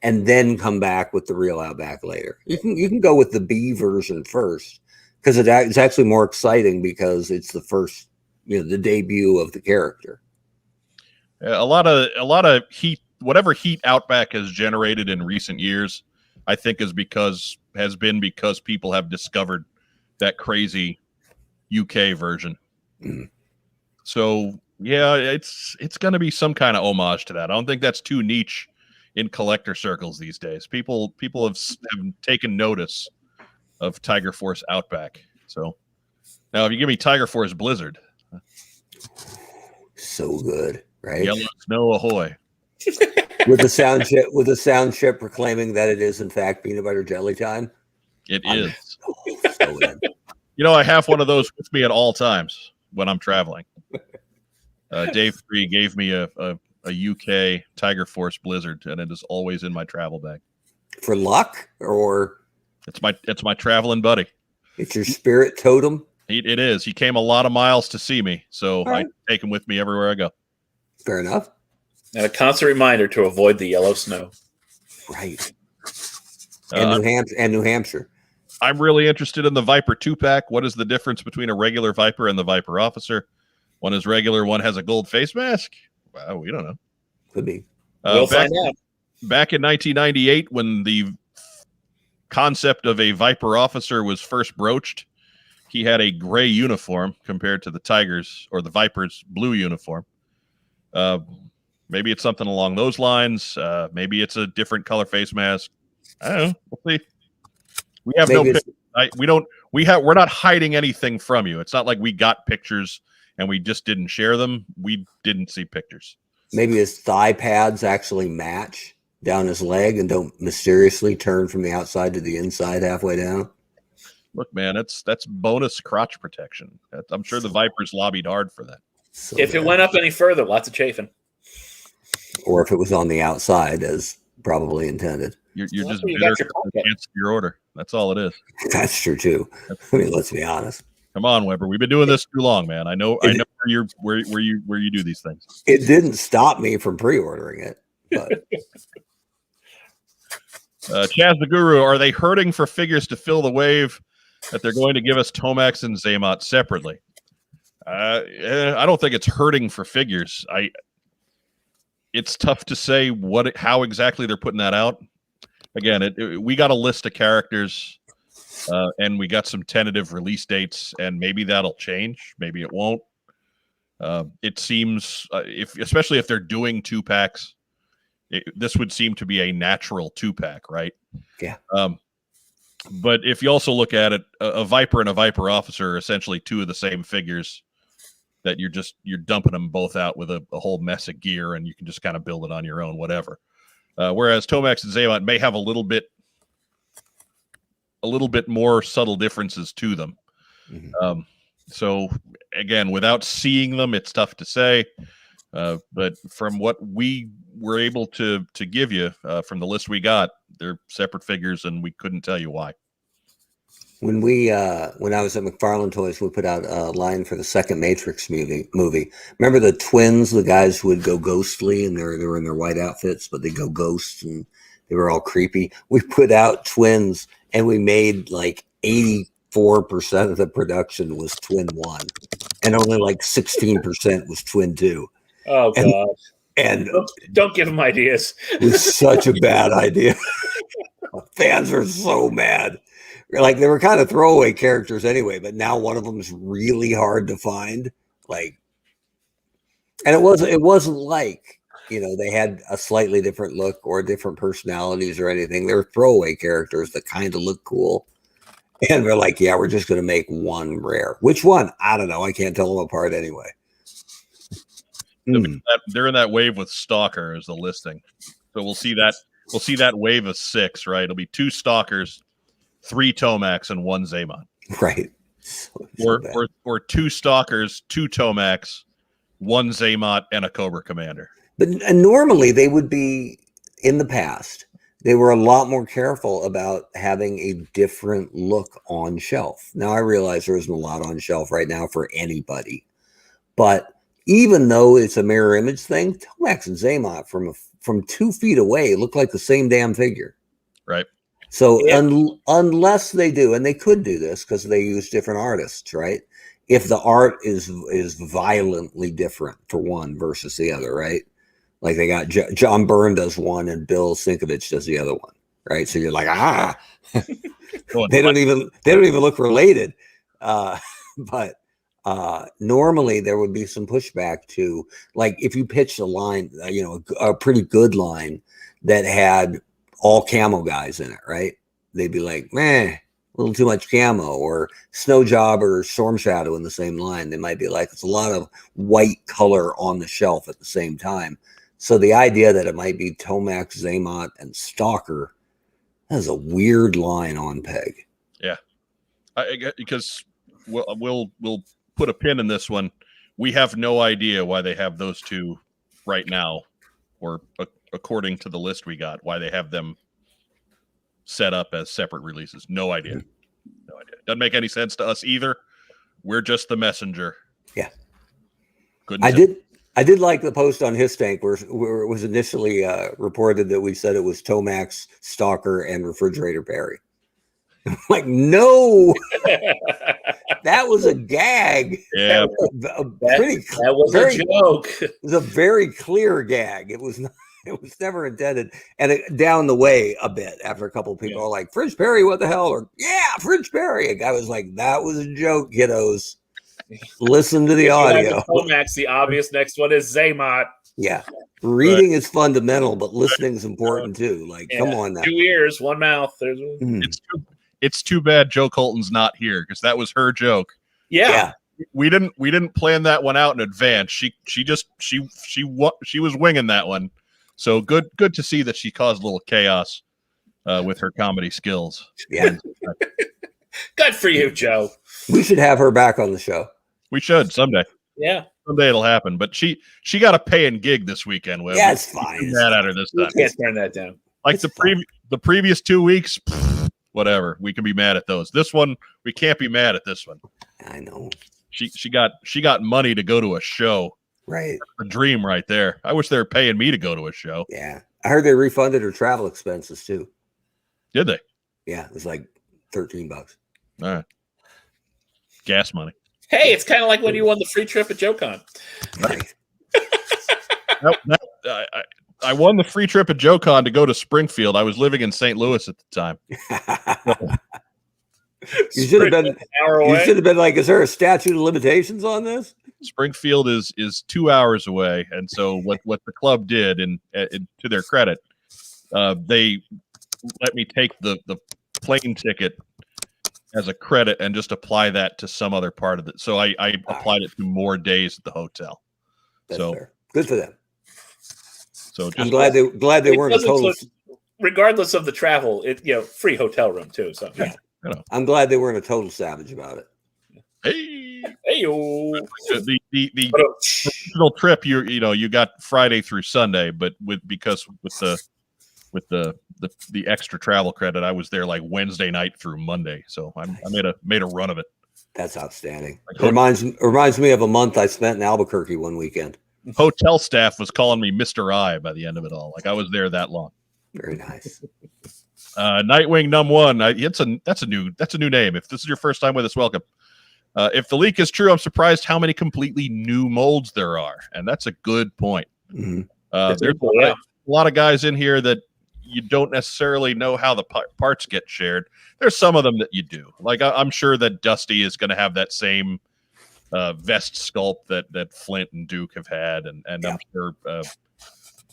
and then come back with the real Outback later. You can go with the B version first because it's actually more exciting because it's the first, the debut of the character. A lot of heat. Whatever heat Outback has generated in recent years, I think has been because people have discovered that crazy UK version. Mm. So yeah, it's going to be some kind of homage to that. I don't think that's too niche in collector circles these days. People have taken notice of Tiger Force Outback. So now if you give me Tiger Force Blizzard, so good, right? Yellow Snow Ahoy. with the sound chip proclaiming that it is in fact peanut butter jelly time. It is. So in. I have one of those with me at all times when I'm traveling. Dave 3 gave me a UK Tiger Force Blizzard, and it is always in my travel bag. For luck, or it's my traveling buddy. It's your spirit totem. It is. He came a lot of miles to see me, so I take him with me everywhere I go. Fair enough. And a constant reminder to avoid the yellow snow. Right. And New Hampshire. I'm really interested in the Viper 2-pack. What is the difference between a regular Viper and the Viper Officer? One is regular, one has a gold face mask. Wow, we don't know. Could be. We'll find out. Back in 1998, when the concept of a Viper Officer was first broached, he had a gray uniform compared to the Tigers or the Vipers' blue uniform. Maybe it's something along those lines. Maybe it's a different color face mask. I don't know. We'll see. We have we're not hiding anything from you. It's not like we got pictures and we just didn't share them. We didn't see pictures. Maybe his thigh pads actually match down his leg and don't mysteriously turn from the outside to the inside halfway down. Look, man, that's bonus crotch protection. I'm sure the Vipers lobbied hard for that. So if it went up any further, lots of chafing. Or if it was on the outside, as probably intended. You're just bitter against your order. That's all it is. That's true too. I mean, let's be honest. Come on, Weber. We've been doing this too long, man. I know where you do these things. It didn't stop me from pre-ordering it. But Chaz the Guru, are they hurting for figures to fill the wave that they're going to give us Tomax and Zaymot separately? I don't think it's hurting for figures. It's tough to say how exactly they're putting that out. Again, we got a list of characters, and we got some tentative release dates, and maybe that'll change. Maybe it won't. It seems, especially if they're doing 2-packs, this would seem to be a natural 2-pack, right? Yeah. But if you also look at it, a Viper and a Viper Officer are essentially two of the same figures that you're dumping them both out with a whole mess of gear, and you can just kind of build it on your own, whatever. Whereas Tomax and Zaymot may have a little bit more subtle differences to them. Mm-hmm. So again, without seeing them, it's tough to say. But from what we were able to give you from the list we got, they're separate figures, and we couldn't tell you why. When I was at McFarlane Toys, we put out a line for the second Matrix movie. Remember the twins, the guys who would go ghostly, and they were in their white outfits, but they go ghosts, and they were all creepy. We put out twins, and we made like 84% of the production was twin 1, and only like 16% was twin 2. Oh God! And don't give them ideas. It was such a bad idea. Fans are so mad. Like, they were kind of throwaway characters anyway, but now one of them is really hard to find. Like, and it wasn't like, they had a slightly different look or different personalities or anything. They were throwaway characters that kind of look cool. And we're like, yeah, we're just going to make one rare. Which one? I don't know. I can't tell them apart anyway. They're in that wave with Stalker as the listing. So we'll see that wave of 6, right? It'll be 2 Stalkers, 3 Tomax, and 1 Zaymot. Right. Or 2 Stalkers, 2 Tomax, 1 Zaymot, and a Cobra Commander. But normally they would be, in the past, they were a lot more careful about having a different look on shelf. Now, I realize there isn't a lot on shelf right now for anybody. But even though it's a mirror image thing, Tomax and Zaymot from 2 feet away look like the same damn figure. Right. So unless they do, and they could do this because they use different artists, right? If the art is violently different for one versus the other, right? Like they got John Byrne does one and Bill Sinkovich does the other one, right? So you're like, they don't even look related. But normally there would be some pushback to, like, if you pitched a line, a pretty good line that had all camo guys in it, right? They'd be like, a little too much camo, or Snow Job or Storm Shadow in the same line. They might be like, it's a lot of white color on the shelf at the same time. So the idea that it might be Tomax, Zaymot, and Stalker, that is a weird line on Peg. Yeah, because we'll put a pin in this one. We have no idea why they have those 2 right now, or according to the list we got, why they have them set up as separate releases. No idea. No idea. Doesn't make any sense to us either. We're just the messenger. Yeah. I did like the post on His Tank where it was initially reported that we said it was Tomax, Stalker, and Refrigerator Perry. Like, no, that was a gag. Yeah, that was a joke. It was a very clear gag. It was never intended. And down the way a bit, after a couple of people are like, Fridge Perry, what the hell? Or, yeah, Fridge Perry. A guy was like, that was a joke, kiddos. Listen to the audio. Tomax, the obvious next one is Zaymot. Yeah. Reading is fundamental, but listening is important too. Like, come on now. 2 ears, 1 mouth. It's too bad Joe Colton's not here, because that was her joke. Yeah. We didn't plan that one out in advance. She was winging that one. So good to see that she caused a little chaos with her comedy skills. Yeah. Good for you, Joe. We should have her back on the show. We should someday. Yeah. Someday it'll happen. But she got a paying gig this weekend. Yeah, it's fine. That at her this time. Can't turn that down. Like the previous 2 weeks, whatever. We can be mad at those. This one, we can't be mad at this one. I know. She got money to go to a show. Right. A dream right there. I wish they were paying me to go to a show. Yeah. I heard they refunded her travel expenses too. Did they? Yeah, it was like $13. All right. Gas money. Hey, it's kind of like when you won the free trip at JoeCon. Right. I won the free trip at JoeCon to go to Springfield. I was living in St. Louis at the time. You should have been like, is there a statute of limitations on this? Springfield is 2 hours away, and so what the club did, and to their credit, they let me take the plane ticket as a credit and just apply that to some other part of it. So I applied it to more days at the hotel. That's fair. Good for them. So just I'm glad they weren't a total. Regardless of the travel, free hotel room too. So yeah. I'm glad they weren't a total savage about it. Hey-o. The original trip, you got Friday through Sunday, but with the extra travel credit, I was there like Wednesday night through Monday, so I made a run of it. That's outstanding. Reminds me of a month I spent in Albuquerque one weekend. Hotel staff was calling me Mr. I by the end of it all. Like I was there that long. Very nice. Nightwing Num One. That's a new name. If this is your first time with us, welcome. If the leak is true, I'm surprised how many completely new molds there are, and that's a good point. Mm-hmm. There's a lot of guys in here that you don't necessarily know how the parts get shared. There's some of them that you do. Like I'm sure that Dusty is going to have that same vest sculpt that Flint and Duke have had, and I'm sure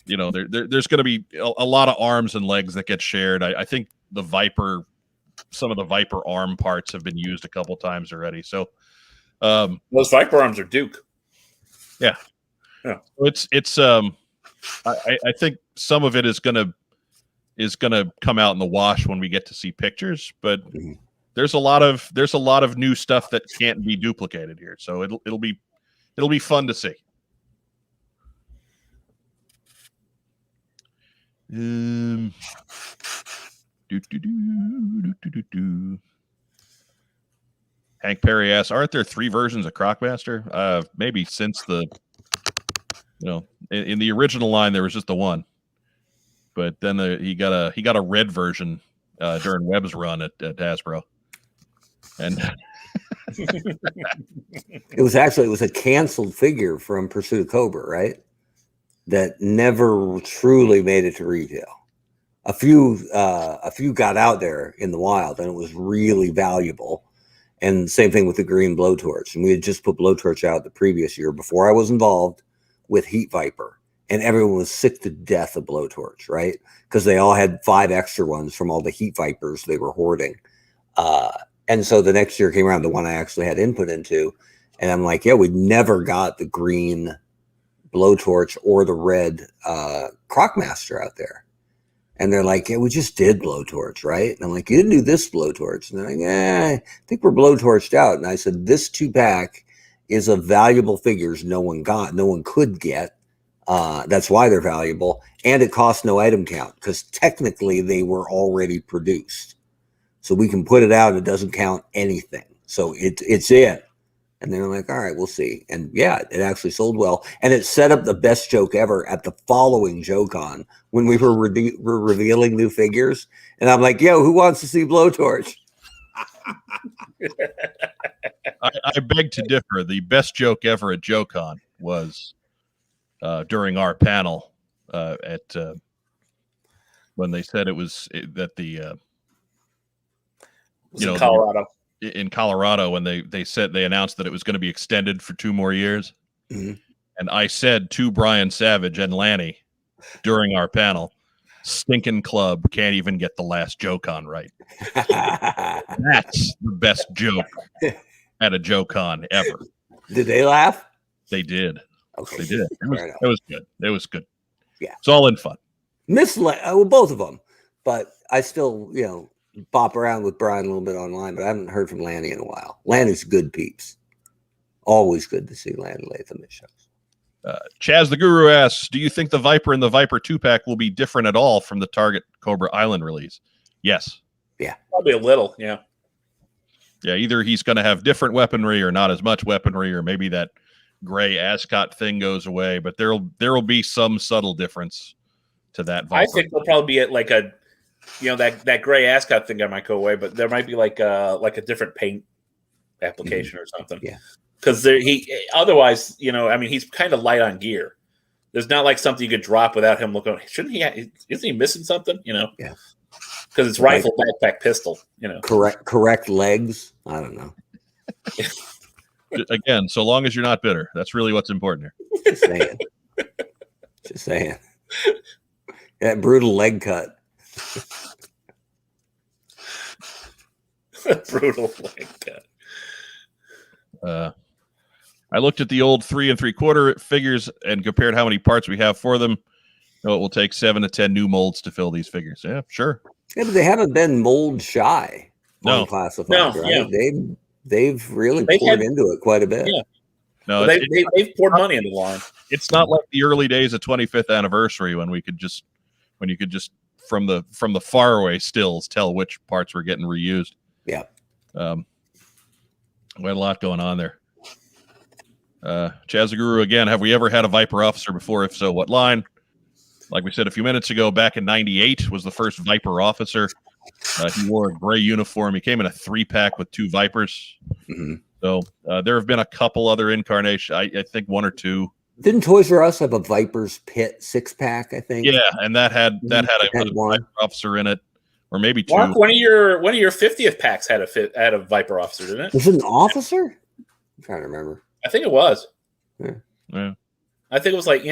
there's going to be a lot of arms and legs that get shared. I think some of the Viper arm parts have been used a couple times already. So those Viper arms are Duke. Yeah. It's I think some of it is gonna come out in the wash when we get to see pictures, but there's a lot of new stuff that can't be duplicated here. So it'll be fun to see. Hank Perry asks, aren't there 3 versions of Crocmaster? Maybe since in the original line there was just the one, but then he got a red version during Webb's run at Hasbro, and it was a canceled figure from Pursuit of Cobra, right? That never truly made it to retail. A few got out there in the wild, and it was really valuable. And same thing with the green blowtorch. And we had just put blowtorch out the previous year before I was involved with Heat Viper, and everyone was sick to death of blowtorch, right? Because they all had 5 extra ones from all the Heat Vipers they were hoarding. And so the next year came around, the one I actually had input into, and I'm like, we never got the green blowtorch or the red Crocmaster out there. And they're like, we just did blowtorch, right? And I'm like, you didn't do this blowtorch. And they're like, I think we're blowtorched out. And I said, this 2-pack is of valuable figures no one could get. That's why they're valuable. And it costs no item count because technically they were already produced. So we can put it out. It doesn't count anything. So it's it. And they're like, all right, we'll see. And it actually sold well. And it set up the best joke ever at the following JoeCon when we were revealing new figures. And I'm like, who wants to see blowtorch? I beg to differ. The best joke ever at JoeCon was during our panel at when they said that the in Colorado. In Colorado, when they announced that it was going to be extended for 2 more years. Mm-hmm. And I said to Brian Savage and Lanny during our panel, stinking club can't even get the last JoeCon right. That's the best joke at a JoeCon ever. Did they laugh? They did. Okay. They did. It was good. It was good. Yeah. It's all in fun. Both of them. But I still, bop around with Brian a little bit online, but I haven't heard from Lanny in a while. Lanny's good peeps. Always good to see Lanny Latham at shows. Chaz the Guru asks, do you think the Viper and the Viper 2-pack will be different at all from the Target Cobra Island release? Yes. Yeah. Probably a little, yeah. Yeah, either he's going to have different weaponry or not as much weaponry, or maybe that gray ascot thing goes away, but there will be some subtle difference to that Viper. I think they'll probably be at like a that gray ascot thing might go away, but there might be like a different paint application or something. Yeah. Because otherwise, he's kind of light on gear. There's not like something you could drop without him looking. Shouldn't he? Isn't he missing something? Yeah. Because it's rifle, backpack, pistol. Correct legs. I don't know. Again, so long as you're not bitter, that's really what's important here. Just saying. That brutal leg cut. Brutal leg cut. I looked at the old 3 3/4 figures and compared how many parts we have for them. No, it will take 7 to 10 new molds to fill these figures. Yeah, sure. Yeah, but they haven't been mold shy on classified, right? Yeah. They've really poured into it quite a bit. Yeah. No, they've poured money into the line. It's not like the early days of 25th anniversary when you could just from the faraway stills tell which parts were getting reused. Yeah. We had a lot going on there. Chazaguru again. Have we ever had a Viper officer before? If so, what line? Like we said a few minutes ago, back in '98 was the first Viper officer. He wore a gray uniform. He came in a 3-pack with 2 Vipers. Mm-hmm. So there have been a couple other incarnations. I think 1 or 2. Didn't Toys R Us have a Viper's Pit 6-pack? I think. Yeah, and that had a Viper officer in it. Or maybe 2. Mark, one of your 50th packs had a Viper officer, didn't it? Was it an officer? I'm trying to remember. I think it was. Yeah. I think it was like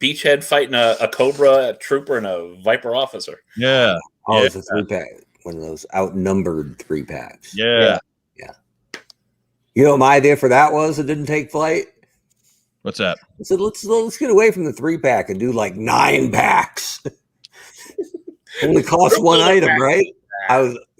Beachhead fighting a Cobra, a Trooper, and a Viper officer. Yeah. Oh, it's a 3-pack. One of those outnumbered 3-packs. Yeah. You know what my idea for that was? It didn't take flight. What's that? I said, let's get away from the 3-pack and do like 9 packs. Only cost 1 item, right?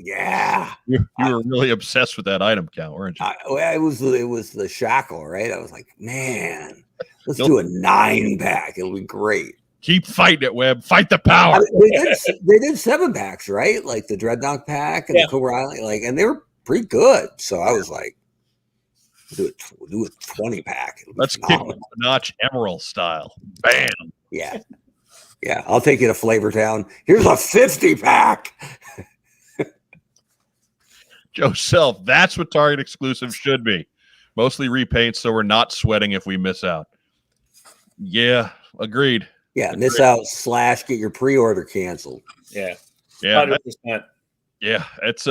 You were really obsessed with that item count, weren't you? It was the shackle, right? I was like, man, let's do a 9-pack. It'll be great. Keep fighting it, Webb. Fight the power. They did 7-packs, right? Like the Dreadnought pack and the Cobra Island, and they were pretty good. So I was like, we'll do a 20-pack. Let's kick it notch Emerald style. Bam. Yeah. Yeah, I'll take you to Flavortown. Here's a 50-pack. Joe Self, that's what Target exclusives should be. Mostly repaints, so we're not sweating if we miss out. Yeah, agreed. Yeah, miss out / get your pre-order canceled. Yeah. 100%. Yeah, it's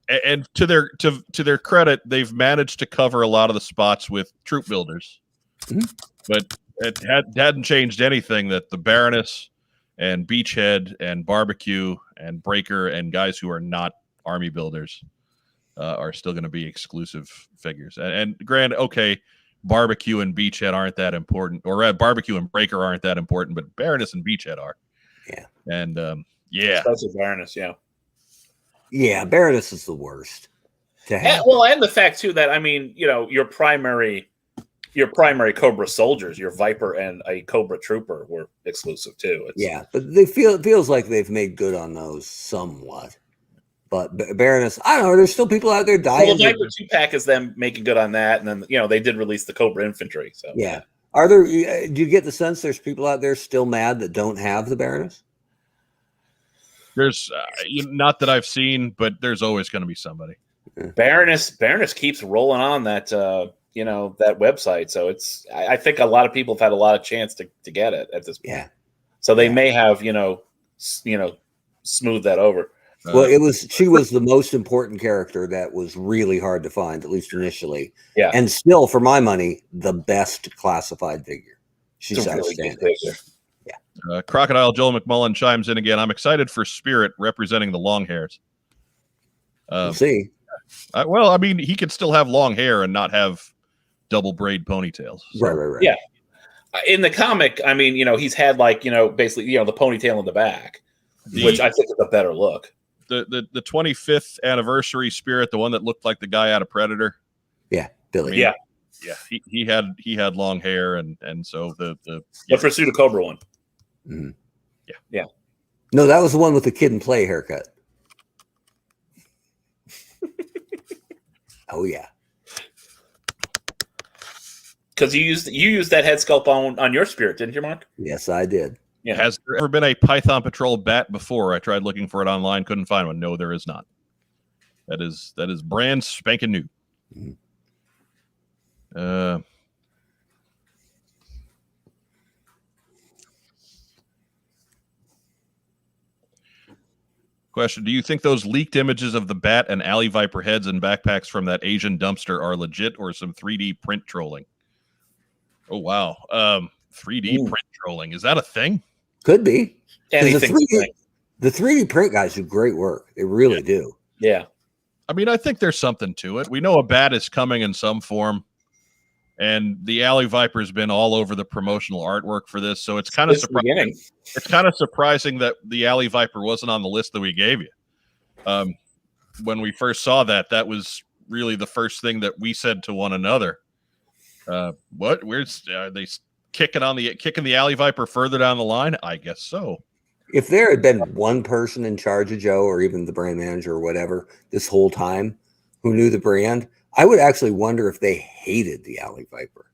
and to their credit, they've managed to cover a lot of the spots with troop builders. Mm-hmm. But it hadn't changed anything that the Baroness and Beachhead and Barbecue and Breaker and guys who are not army builders are still going to be exclusive figures. And granted, okay, Barbecue and Beachhead aren't that important, or Barbecue and Breaker aren't that important, but Baroness and Beachhead are. Yeah. And especially Baroness, yeah, Baroness is the worst to have. And the fact too that your primary Cobra soldiers, your Viper and a Cobra Trooper, were exclusive too. But it feels like they've made good on those somewhat. But Baroness, I don't know. There's still people out there dying. Well, the Viper 2-pack is them making good on that, and then they did release the Cobra Infantry. So are there? Do you get the sense there's people out there still mad that don't have the Baroness? There's not that I've seen, but there's always going to be somebody. Baroness keeps rolling on that that website. So I think a lot of people have had a lot of chance to get it at this point. Yeah. So they may have smoothed that over. Well, she was the most important character that was really hard to find, at least initially. Yeah. And still, for my money, the best classified figure. She's outstanding. Really Crocodile Joel McMullen chimes in again. I'm excited for Spirit representing the long hairs. We'll see. He could still have long hair and not have double braid ponytails. So. Right. Yeah. In the comic, he's had basically, the ponytail in the back, which I think is a better look. The 25th anniversary Spirit, the one that looked like the guy out of Predator. Yeah, Billy. Yeah. He had long hair, and so the Pursuit of Cobra one. Mm-hmm. Yeah. No, that was the one with the Kid and Play haircut. Oh yeah. Because you used that head sculpt on your Spirit, didn't you, Mark? Yes, I did. Yeah. Has there ever been a Python Patrol bat before? I tried looking for it online, couldn't find one. No, there is not. That is brand spanking new. Mm-hmm. Question: do you think those leaked images of the Bat and Alley Viper heads and backpacks from that Asian dumpster are legit or some 3D print trolling? Oh wow, 3D print trolling, is that a thing? Could be. The 3D print guys do great work. They really do. Yeah. I think there's something to it. We know a Bat is coming in some form, and the Alley Viper's been all over the promotional artwork for this, so it's kind of surprising. It's kind of surprising that the Alley Viper wasn't on the list that we gave you. When we first saw that, that was really the first thing that we said to one another. What? Where's are they kicking the Alley Viper further down the line? I guess so. If there had been one person in charge of Joe, or even the brand manager or whatever, this whole time, who knew the brand, I would actually wonder if they hated the Alley Viper,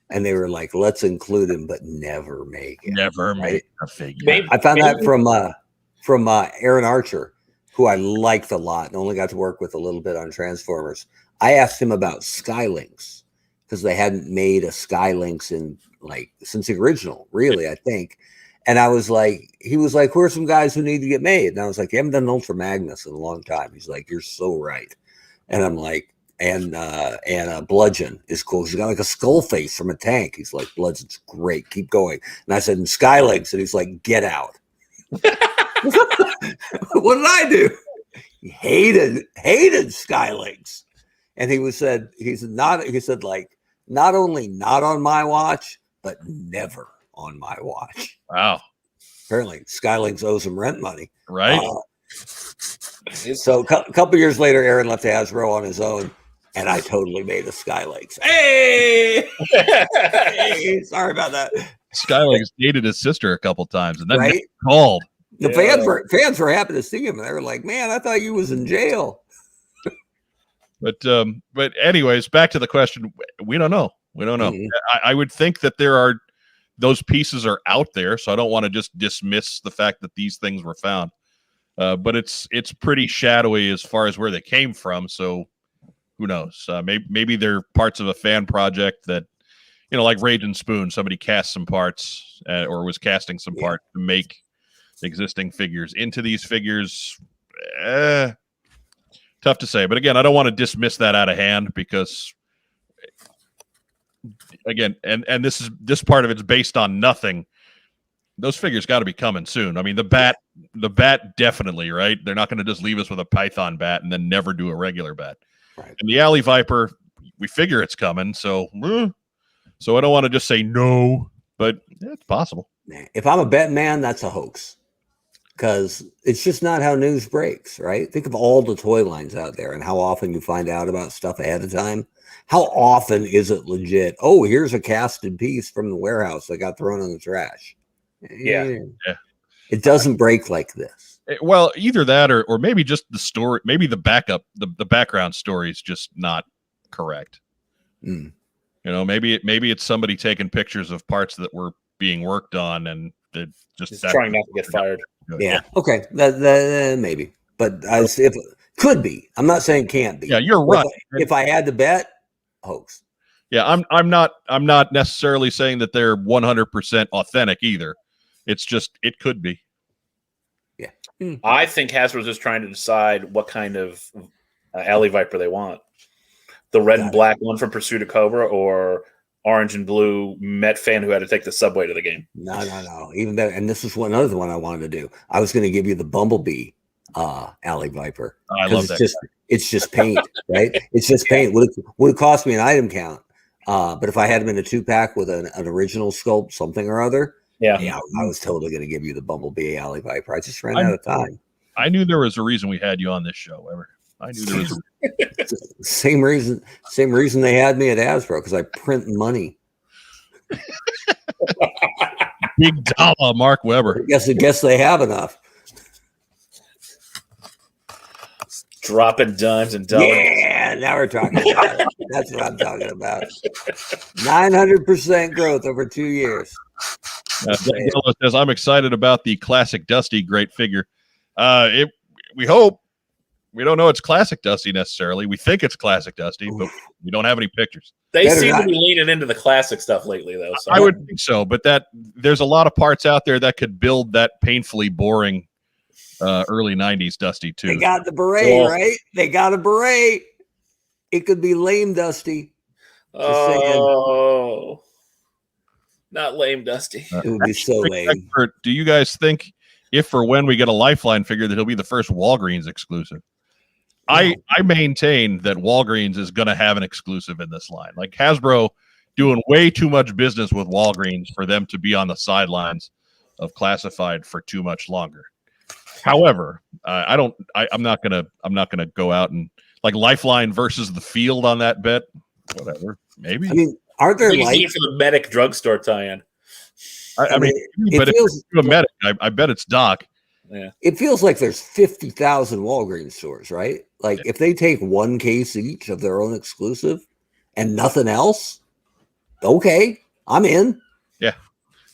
and they were like, "Let's include him, but never make it." Never make a figure. I found that from Aaron Archer, who I liked a lot and only got to work with a little bit on Transformers. I asked him about Skylinks because they hadn't made a Skylinks since the original, really, I think. And I was like, he was like, who are some guys who need to get made? And I was like, you haven't done an Ultra Magnus in a long time. He's like, you're so right. And I'm like, and Bludgeon is cool. He's got like a skull face from a tank. He's like, Bludgeon's great. Keep going. And I said, and Skylinks. And he's like, get out. What did I do? He hated Skylinks. And he said, not only not on my watch, but never on my watch. Wow. Apparently Skylinks owes him rent money. Right. So a couple years later, Aaron left Hasbro on his own, and I totally made a Skylinks. Hey! Hey! Sorry about that. Skylinks dated his sister a couple times, and then right? called. The fans were happy to see him, and they were like, man, I thought you was in jail. But anyways, back to the question. We don't know. Mm-hmm. I would think that those pieces are out there, so I don't want to just dismiss the fact that these things were found. But it's pretty shadowy as far as where they came from. So who knows? Maybe they're parts of a fan project that, like Rage and Spoon. Somebody cast some parts or was casting some parts to make existing figures into these figures. Tough to say. But again, I don't want to dismiss that out of hand because, again, and this part of it's based on nothing. Those figures got to be coming soon. I mean, the bat definitely, right? They're not going to just leave us with a Python bat and then never do a regular bat. Right. And the Alley Viper, we figure it's coming. So I don't want to just say no, but it's possible. If I'm a bet man, that's a hoax. Because it's just not how news breaks, right? Think of all the toy lines out there and how often you find out about stuff ahead of time. How often is it legit? Oh, here's a casted piece from the warehouse that got thrown in the trash. Yeah. It doesn't break like this. Well, either that or maybe just the story, maybe the background story is just not correct. Maybe it's somebody taking pictures of parts that were being worked on and just trying not to get fired. Yeah. Okay. That maybe, but if it could be, I'm not saying can't be. Yeah, you're right. If I had to bet, hoax. Yeah, I'm not necessarily saying that they're 100% authentic either. It's just it could be. Yeah. I think Hasbro's just trying to decide what kind of Alley Viper they want. The red and black one from Pursuit of Cobra, or orange and blue Met fan who had to take the subway to the game. No. Even better. And this is another one I wanted to do. I was going to give you the Bumblebee Alley Viper. I love that. It's just paint, right? It's just paint. Would cost me an item count. But if I had them in a 2-pack with an original sculpt, something or other, I was totally going to give you the Bumblebee Alley Viper. I just ran out of time. I knew there was a reason we had you on this show, Ever. I knew there was same reason they had me at Hasbro, because I print money. Big dollar, Mark Webber. I guess they have enough. Dropping dimes and dollars. Yeah, now we're talking about it. That's what I'm talking about. 900% growth over 2 years. Dello says, I'm excited about the Classic Dusty great figure. We hope. We don't know it's Classic Dusty necessarily. We think it's Classic Dusty, but we don't have any pictures. They seem to be leaning into the classic stuff lately, though. So. I would think so, but there's a lot of parts out there that could build that painfully boring early 90s Dusty, too. They got the beret, right? They got a beret. It could be lame Dusty. Oh, not lame Dusty. It would be so lame. Do you guys think if or when we get a Lifeline figure that he'll be the first Walgreens exclusive? I maintain that Walgreens is going to have an exclusive in this line. Like Hasbro doing way too much business with Walgreens for them to be on the sidelines of classified for too much longer. However, I'm not gonna go out and like Lifeline versus the Field on that bet. Whatever, maybe. I mean, aren't there like for the Medic drugstore tie-in? I mean, but if it's a Medic, I bet it's Doc. Yeah. It feels like there's 50,000 Walgreens stores, right? Like if they take one case each of their own exclusive and nothing else, okay, I'm in. Yeah,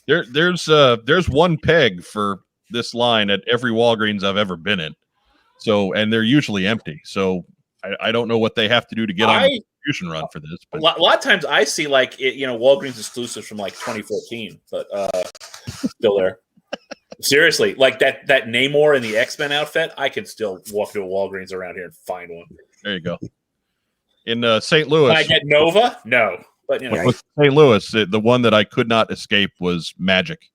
there's one peg for this line at every Walgreens I've ever been in. So, and they're usually empty. So I don't know what they have to do to get on the distribution run for this. But a lot of times I see like Walgreens exclusives from like 2014, but still there. Seriously, like that Namor in the X-Men outfit, I can still walk to a Walgreens around here and find one. There you go. In St. Louis, Can I get Nova? No, but with St. Louis, the one that I could not escape was Magic.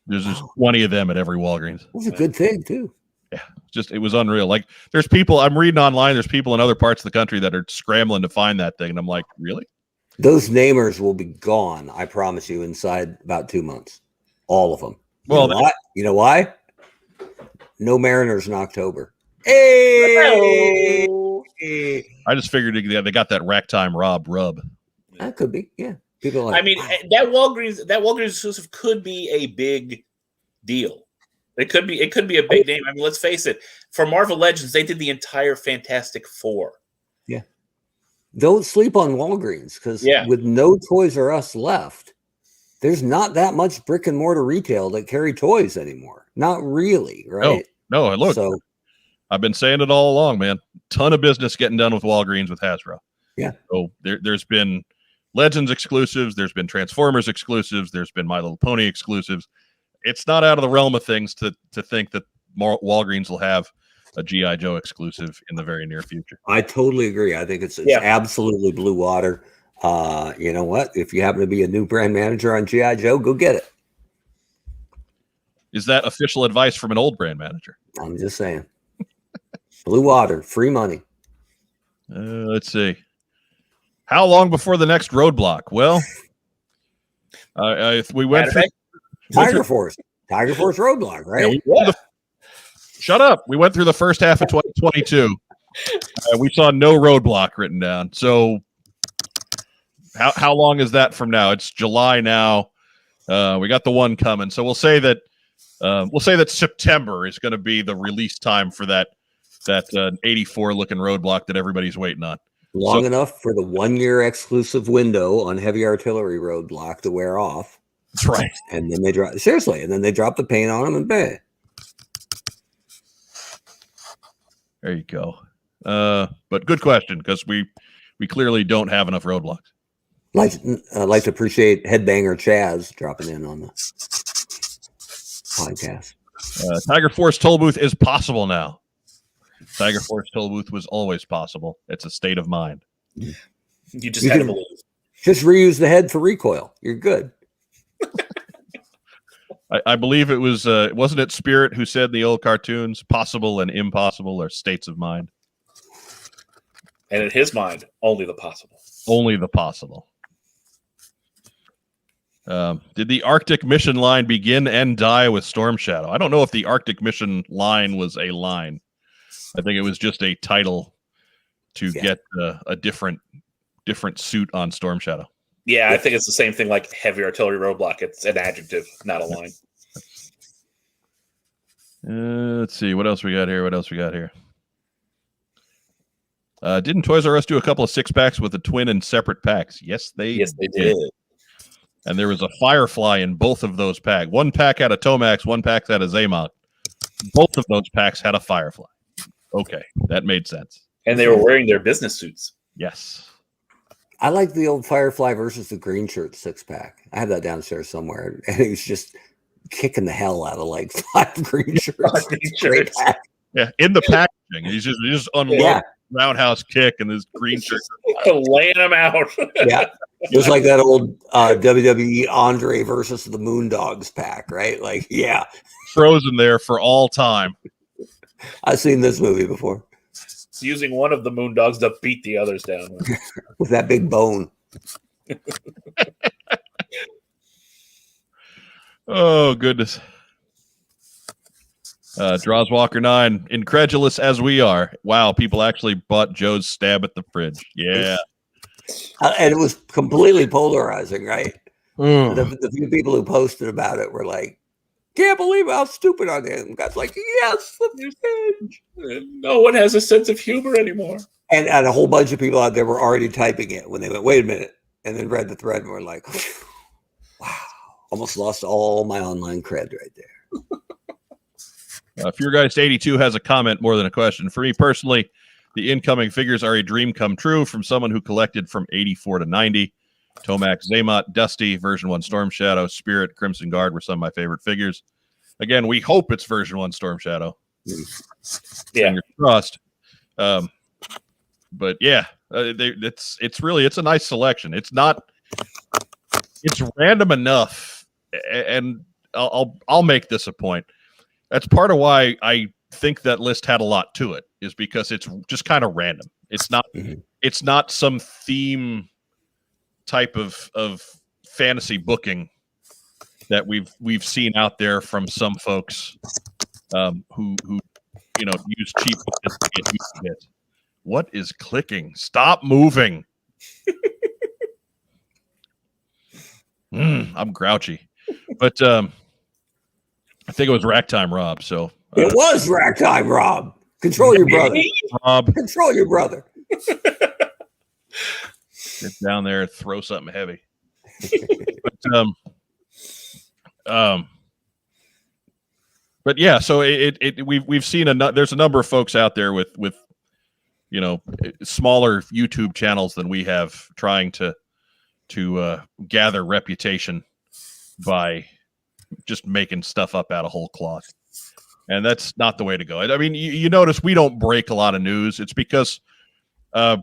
There's just 20 of them at every Walgreens. That's a good thing too. Yeah, it was unreal. Like there's people I'm reading online. There's people in other parts of the country that are scrambling to find that thing, and I'm like, really? Those namers will be gone. I promise you, inside about 2 months. All of them. You know why? No Mariners in October. Hey! I just figured they got that rack time rub. That could be, yeah. People like, I mean, that Walgreens exclusive could be a big deal. It could be a big name. I mean, let's face it. For Marvel Legends, they did the entire Fantastic Four. Yeah. Don't sleep on Walgreens because with no Toys R Us left, there's not that much brick and mortar retail that carry toys anymore. Not really, right? No. Look, I've been saying it all along, man. Ton of business getting done with Walgreens with Hasbro. Yeah. So there's been Legends exclusives. There's been Transformers exclusives. There's been My Little Pony exclusives. It's not out of the realm of things to think that Walgreens will have a G.I. Joe exclusive in the very near future. I totally agree. I think it's absolutely blue water. You know what? If you happen to be a new brand manager on G.I. Joe, go get it. Is that official advice from an old brand manager? I'm just saying. Blue water, free money. Let's see. How long before the next roadblock? Well, we went through Tiger Force roadblock, right? Shut up. We went through the first half of 2022. We saw no roadblock written down. So how long is that from now? It's July now. We got the one coming. So we'll say that September is going to be the release time for that 84 looking roadblock that everybody's waiting on. Long enough for the 1 year exclusive window on heavy artillery roadblock to wear off. That's right. And then they drop the paint on them and bang. There you go. But good question, because we clearly don't have enough roadblocks. Like to appreciate Headbanger Chaz dropping in on the podcast. Tiger Force toll booth is possible now. Tiger Force toll booth was always possible. It's a state of mind. You just had to believe. Just reuse the head for recoil. You're good. I believe it was wasn't it Spirit who said in the old cartoons possible and impossible are states of mind. And in his mind, only the possible. Only the possible. Did the Arctic Mission line begin and die with Storm Shadow? I don't know if the Arctic Mission line was a line. I think it was just a title to get a different suit on Storm Shadow. Yeah, I think it's the same thing like heavy artillery roadblock. It's an adjective, not a line. Let's see. What else we got here? Didn't Toys R Us do a couple of 6-packs with the twin and separate packs? Yes, they did. And there was a Firefly in both of those packs. One pack had a Tomax, one pack had a Zaymok. Both of those packs had a Firefly. Okay, that made sense. And they were wearing their business suits. Yes. I like the old Firefly versus the Green Shirt 6-pack. I have that downstairs somewhere. And he was just kicking the hell out of like 5 green shirts. Yeah, in the packaging. He's just unloading roundhouse kick and his green shirt. Laying them out. Yeah. It was like that old WWE Andre versus the Moondogs pack, right? Like, yeah. Frozen there for all time. I've seen this movie before. Using one of the Moondogs to beat the others down with that big bone. Oh, goodness. Drawswalker 9, incredulous as we are. Wow, people actually bought Joe's stab at the fridge. Yeah. And it was completely polarizing, right? Mm. The few people who posted about it were like, can't believe how stupid I am. God's like, yes, the fridge. No one has a sense of humor anymore. And a whole bunch of people out there were already typing it when they went, wait a minute, and then read the thread and were like, wow, almost lost all my online cred right there. Fear Geist 82 has a comment more than a question. For me personally, the incoming figures are a dream come true from someone who collected from 84 to 90. Tomac, Zaymot, Dusty, version 1 Storm Shadow, Spirit, Crimson Guard were some of my favorite figures. Again, we hope it's version 1 Storm Shadow. Yeah. Fingers crossed. But yeah, it's a nice selection. It's random enough, and I'll make this a point. That's part of why I think that list had a lot to it, is because it's just kind of random. It's not some theme type of fantasy booking that we've seen out there from some folks who use cheap to get used to it. What is clicking? Stop moving. I'm grouchy, but I think it was Rack Time Rob. So it was Rack Time Rob. Control your brother. Rob, control your brother. Get down there and throw something heavy. But yeah, so we've seen there's a number of folks out there with smaller YouTube channels than we have, trying to gather reputation by just making stuff up out of whole cloth, and that's not the way to go. I mean, you notice we don't break a lot of news. It's because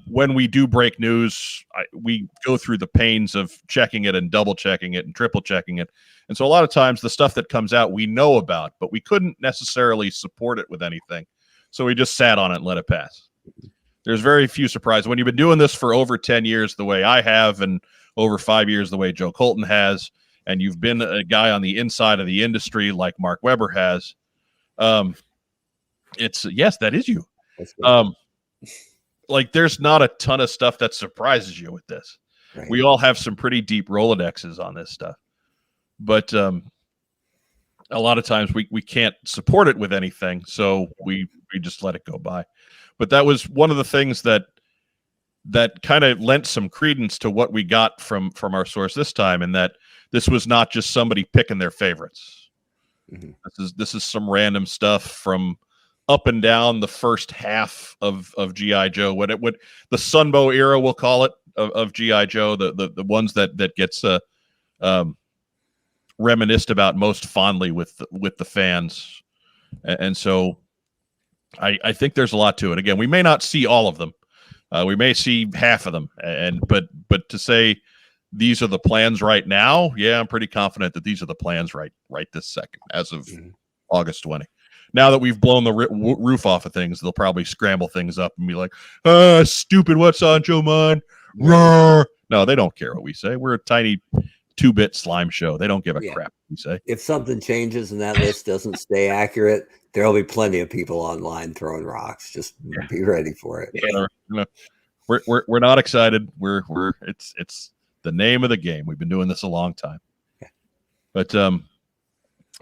when we do break news, we go through the pains of checking it and double checking it and triple checking it. And so a lot of times the stuff that comes out we know about, but we couldn't necessarily support it with anything. So we just sat on it and let it pass. There's very few surprises. When you've been doing this for over 10 years the way I have, and over 5 years the way Joe Colton has, and you've been a guy on the inside of the industry like Mark Weber has, it's yes, that is you. Like, there's not a ton of stuff that surprises you with this. Right. We all have some pretty deep Rolodexes on this stuff, but a lot of times we can't support it with anything, so we just let it go by. But that was one of the things that kind of lent some credence to what we got from our source this time, and that this was not just somebody picking their favorites. Mm-hmm. This is some random stuff from up and down the first half of G.I. Joe, what the Sunbow era, we'll call it, of G.I. Joe, the ones that gets reminisced about most fondly with the fans. And so I think there's a lot to it. Again, we may not see all of them. We may see half of them, but to say these are the plans right now, yeah, I'm pretty confident that these are the plans right this second, as of August 20. Now that we've blown the roof off of things, they'll probably scramble things up and be like, stupid, what's on Joe mind? Roar. No, they don't care what we say. We're a tiny 2-bit slime show. They don't give a crap what we say. If something changes and that list doesn't stay accurate, there'll be plenty of people online throwing rocks. Just be ready for it. Yeah. We're not excited. It's the name of the game. We've been doing this a long time. But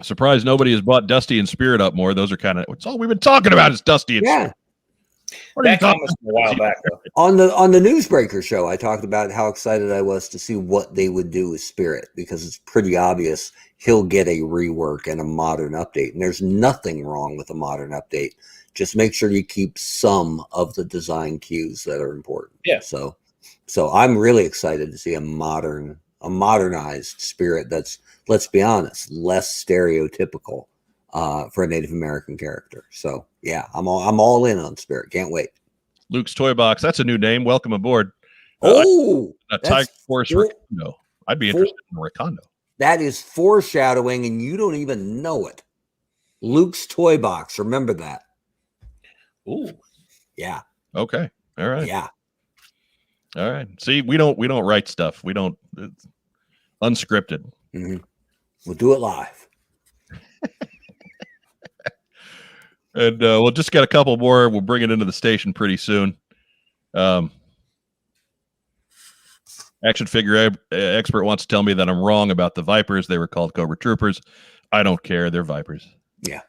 surprised nobody has bought Dusty and Spirit up more. Those are kind of, it's all we've been talking about is Dusty and Spirit. That comment a while back, though. On the Newsbreaker show, I talked about how excited I was to see what they would do with Spirit, because it's pretty obvious he'll get a rework and a modern update. And there's nothing wrong with a modern update. Just make sure you keep some of the design cues that are important. Yeah. So I'm really excited to see a modernized Spirit that's, let's be honest, less stereotypical for a Native American character. So yeah, I'm all in on Spirit. Can't wait. Luke's Toy Box. That's a new name. Welcome aboard. A Tiger Force Recondo. I'd be interested in Recondo. That is foreshadowing, and you don't even know it. Luke's Toy Box. Remember that. Ooh. Yeah. Okay. All right. Yeah. All right. See, we don't write stuff. We don't. It's unscripted. Mm-hmm. We'll do it live. And we'll just get a couple more. We'll bring it into the station pretty soon. Action figure expert wants to tell me that I'm wrong about the Vipers. They were called Cobra Troopers. I don't care. They're Vipers. Yeah.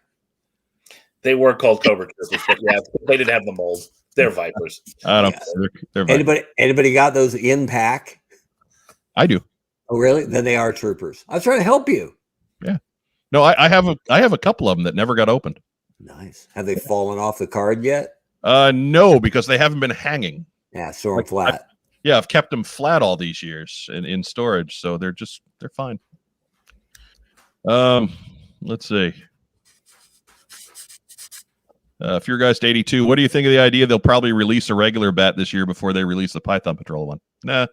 They were called Cobra Troopers, but yeah, they didn't have the mold. They're Vipers. I don't care. They're Vipers. Anybody got those in pack? I do. Oh, really? Then they are Troopers. I was trying to help you. Yeah. No, I have a couple of them that never got opened. Nice. Have they fallen off the card yet? No, because they haven't been hanging. Yeah, store them flat. I've kept them flat all these years in storage, so they're fine. Let's see. Fear Geist 82, what do you think of the idea they'll probably release a regular bat this year before they release the Python Patrol one? Nah.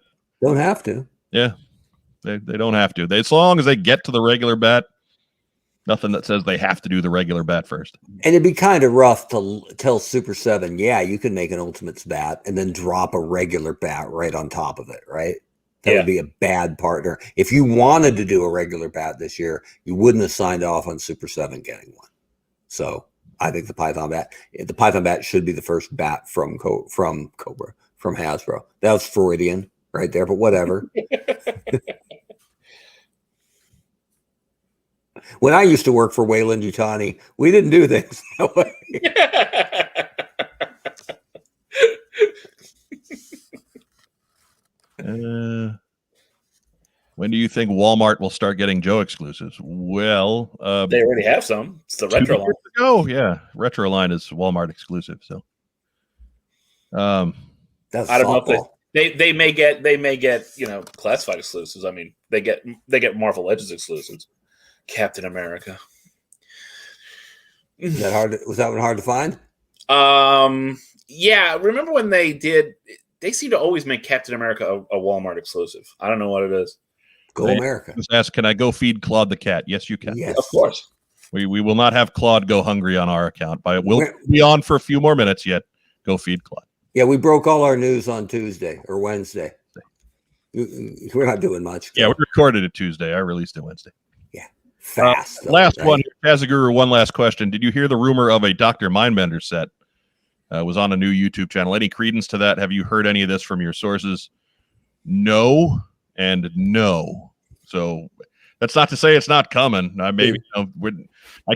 Don't have to. Yeah. They don't have to. As long as they get to the regular bat, nothing that says they have to do the regular bat first. And it'd be kind of rough to tell Super 7, yeah, you can make an Ultimates bat and then drop a regular bat right on top of it, right? That would be a bad partner. If you wanted to do a regular bat this year, you wouldn't have signed off on Super 7 getting one. So I think the Python bat should be the first bat from Hasbro. That was Freudian right there, but whatever. When I used to work for Wayland Yutani, we didn't do things that way. When do you think Walmart will start getting Joe exclusives? Well, they already have some. It's the retro line. Oh yeah, retro line is Walmart exclusive. So, that's I don't know if they may get classified exclusives. I mean, they get Marvel Legends exclusives. Captain America. Was that one hard to find? Yeah. Remember when they did? They seem to always make Captain America a Walmart exclusive. I don't know what it is. Go America. Just ask, can I go feed Claude the cat? Yes, you can. Yes, of course. We will not have Claude go hungry on our account, but we'll be on for a few more minutes yet. Go feed Claude. Yeah, we broke all our news on Tuesday or Wednesday. We're not doing much. Yeah, we recorded it Tuesday. I released it Wednesday. Yeah. Fast. Last one. Kazaguru, one last question. Did you hear the rumor of a Dr. Mindbender set? Was on a new YouTube channel. Any credence to that? Have you heard any of this from your sources? No and no. So that's not to say it's not coming. I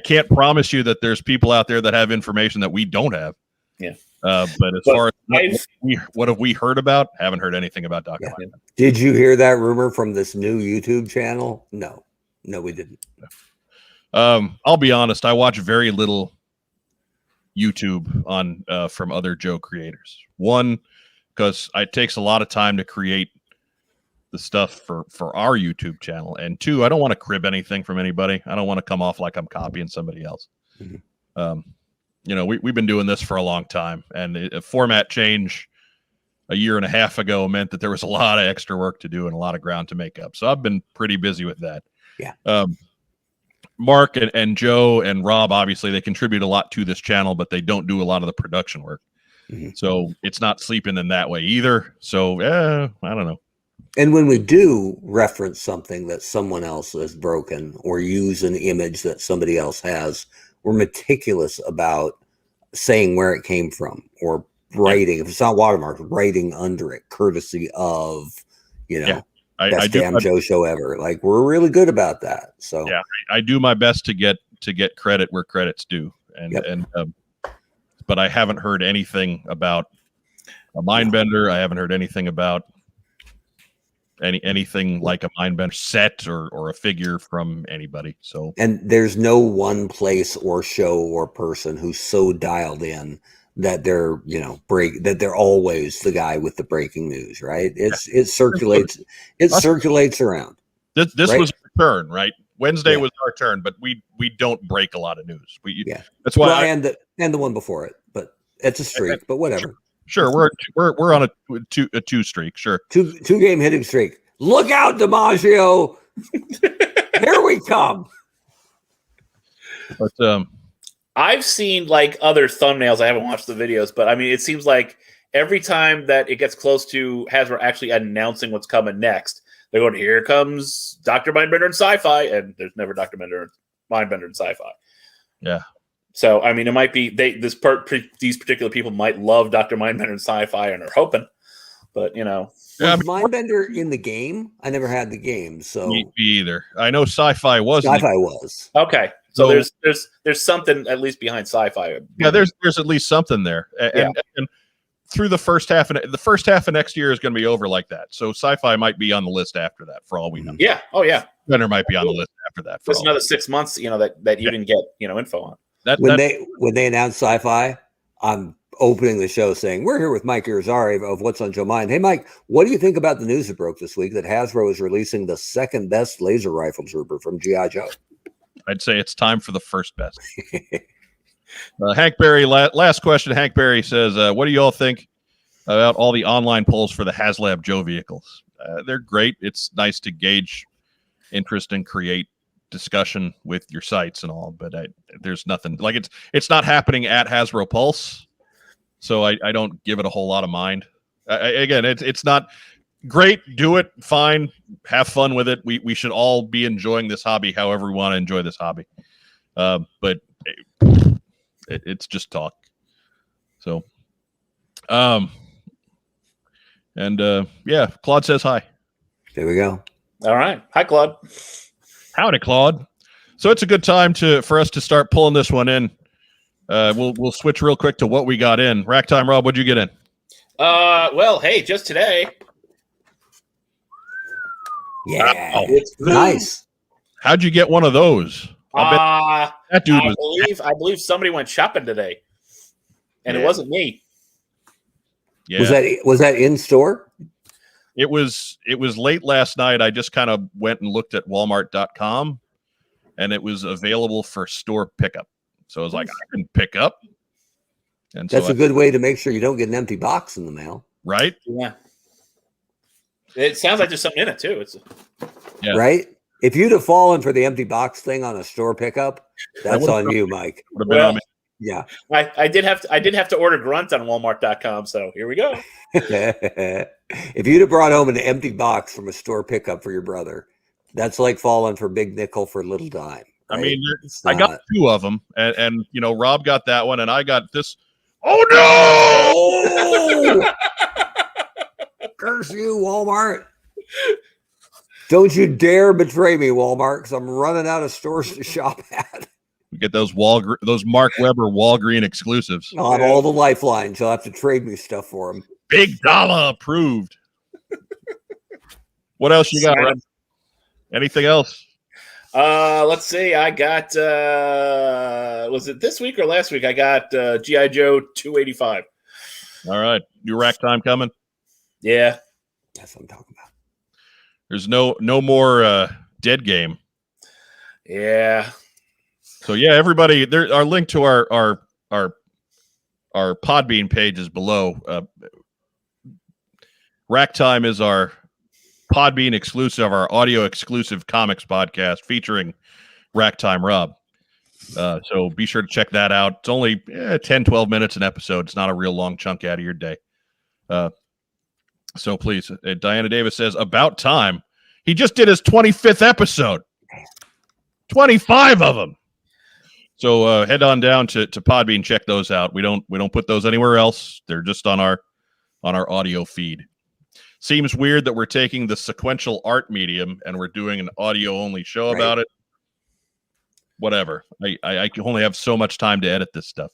can't promise you that there's people out there that have information that we don't have. Yeah. But as far as what have we heard about? Haven't heard anything about Dr. Mindbender. Did you hear that rumor from this new YouTube channel? No, we didn't. I'll be honest. I watch very little YouTube on from other Joe creators. One, because it takes a lot of time to create the stuff for our YouTube channel, and two, I don't want to crib anything from anybody. I don't want to come off like I'm copying somebody else. Mm-hmm. We've been doing this for a long time, and a format change a year and a half ago meant that there was a lot of extra work to do and a lot of ground to make up. So I've been pretty busy with that. Yeah. Mark and Joe and Rob, obviously, they contribute a lot to this channel, but they don't do a lot of the production work. Mm-hmm. So it's not sleeping in that way either. So, I don't know. And when we do reference something that someone else has broken or use an image that somebody else has, we're meticulous about saying where it came from or writing. If it's not watermarked, writing under it, courtesy of, best damn Joe show ever. Like, we're really good about that. So yeah, I do my best to get credit where credit's due, but I haven't heard anything about a Mindbender. I haven't heard anything about anything like a Mindbender set or a figure from anybody. So, and there's no one place or show or person who's so dialed in that they're that they're always the guy with the breaking news, right? It circulates around. This right? was our turn, right? Wednesday was our turn, but we don't break a lot of news. That's why and the one before it, but it's a streak. But whatever. Sure, we're on a two streak. Sure, two game hitting streak. Look out, DiMaggio! Here we come. But I've seen like other thumbnails. I haven't watched the videos, but I mean, it seems like every time that it gets close to Hasbro actually announcing what's coming next, they're going, here comes Dr. Mindbender and Sci-Fi, and there's never Dr. Mindbender and Sci-Fi. Yeah. So, I mean, it might be these particular people might love Dr. Mindbender and Sci-Fi and are hoping, but Was Mindbender in the game? I never had the game, so me either. I know Sci-Fi was. Sci-Fi was. Okay. So there's something at least behind Sci-Fi. Yeah, there's at least something there. And through the first half, and the first half of next year is going to be over like that. So Sci-Fi might be on the list after that, for all we know. Yeah. Oh yeah. Benner might be on the list after that. There's another 6 months, that you didn't get, info on. When they announced Sci-Fi, I'm opening the show saying, we're here with Mike Irizarry of What's on Joe Mind. Hey, Mike, what do you think about the news that broke this week that Hasbro is releasing the second best laser rifle trooper from G.I. Joe? I'd say it's time for the first best. Hank Berry, last question. Hank Berry says, what do you all think about all the online polls for the HasLab Joe vehicles? They're great. It's nice to gauge interest and create discussion with your sites and all, but there's nothing like it's not happening at Hasbro Pulse, so I don't give it a whole lot of mind. Again, it's not great. Do it, fine, have fun with it. We should all be enjoying this hobby however we want to enjoy this hobby, but it's just talk. So Claude says hi. There we go. All right. Hi, Claude. Howdy, Claude. So it's a good time for us to start pulling this one in. We'll switch real quick to what we got in. Rack time, Rob. What'd you get in? Well, hey, just today. Yeah, Wow. it's nice. How'd you get one of those? That dude I believe somebody went shopping today, and it wasn't me. Yeah. Was that in store? It was late last night. I just kind of went and looked at Walmart.com, and it was available for store pickup. So I was like, I can pick up. And that's a good way to make sure you don't get an empty box in the mail. Right? Yeah. It sounds like there's something in it too. Right? If you'd have fallen for the empty box thing on a store pickup, that's on you, Mike. On me. Yeah. I did have to order Grunt on Walmart.com, so here we go. If you'd have brought home an empty box from a store pickup for your brother, that's like falling for big nickel for little dime. Right? I mean, I got two of them, and Rob got that one, and I got this. Oh no! Curse you, Walmart! Don't you dare betray me, Walmart, because I'm running out of stores to shop at. We get those Mark Webber Walgreen exclusives. On all the lifelines, you'll have to trade me stuff for them. Big dollar approved. What else you got, Rob? Anything else? Let's see. I got was it this week or last week? I got G.I. Joe 285. All right. New rack time coming? Yeah. That's what I'm talking about. There's no more dead game. Yeah. So yeah, everybody, our link to our Podbean page is below. Rack Time is our Podbean exclusive, our audio exclusive comics podcast featuring Rack Time Rob. So be sure to check that out. It's only 10, 12 minutes an episode. It's not a real long chunk out of your day. So please, Diana Davis says, about time. He just did his 25th episode. 25 of them. So head on down to Podbean, check those out. We don't put those anywhere else. They're just on our audio feed. Seems weird that we're taking the sequential art medium and we're doing an audio only show about it. Whatever. I only have so much time to edit this stuff.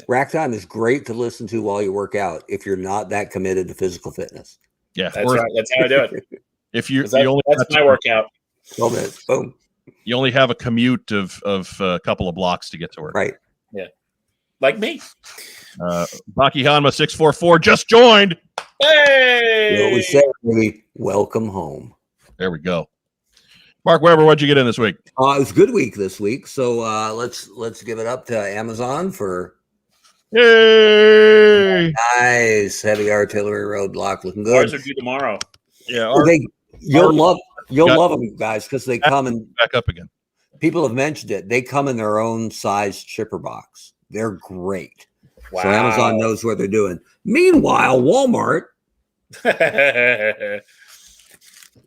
Rack Time is great to listen to while you work out if you're not that committed to physical fitness. Yeah, that's right. That's how I do it. If you that's my workout. 12 minutes. Boom. You only have a commute of a couple of blocks to get to work. Right. Yeah. Like me. Baki Hanma 644 just joined. Hey! You know what we say, baby? Welcome home. There we go. Mark Webber, what'd you get in this week? It was a good week this week. So let's give it up to Amazon for yay! Nice heavy artillery roadblock, looking good. Ours are due tomorrow. Yeah, you'll love them, guys, because they come in back up again. People have mentioned it. They come in their own size chipper box. They're great. Wow. So Amazon knows what they're doing. Meanwhile, Walmart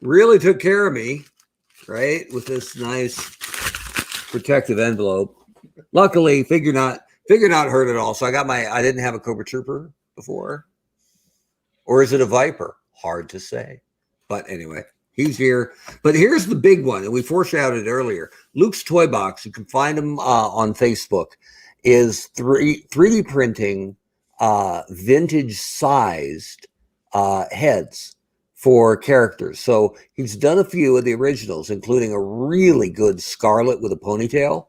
really took care of me, right, with this nice protective envelope. Luckily, figure not hurt at all. So I didn't have a Cobra Trooper before. Or is it a Viper? Hard to say. But anyway, he's here. But here's the big one, and we foreshadowed it earlier. Luke's Toy Box, you can find him on Facebook, is 3D printing vintage sized heads for characters. So he's done a few of the originals, including a really good Scarlet with a ponytail.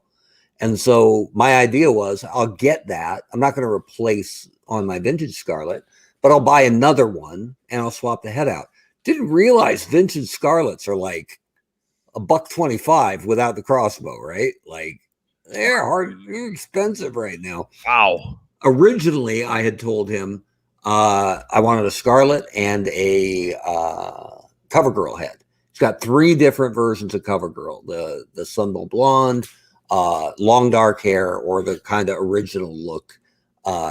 And so my idea was I'll get that. I'm not going to replace on my vintage Scarlet, but I'll buy another one and I'll swap the head out. Didn't realize vintage Scarlets are like $125 without the crossbow, right? Like they're expensive right now. Wow. Originally, I had told him I wanted a Scarlet and a CoverGirl head. It's got 3 different versions of CoverGirl: the Sunbelt Blonde, long dark hair, or the kind of original look,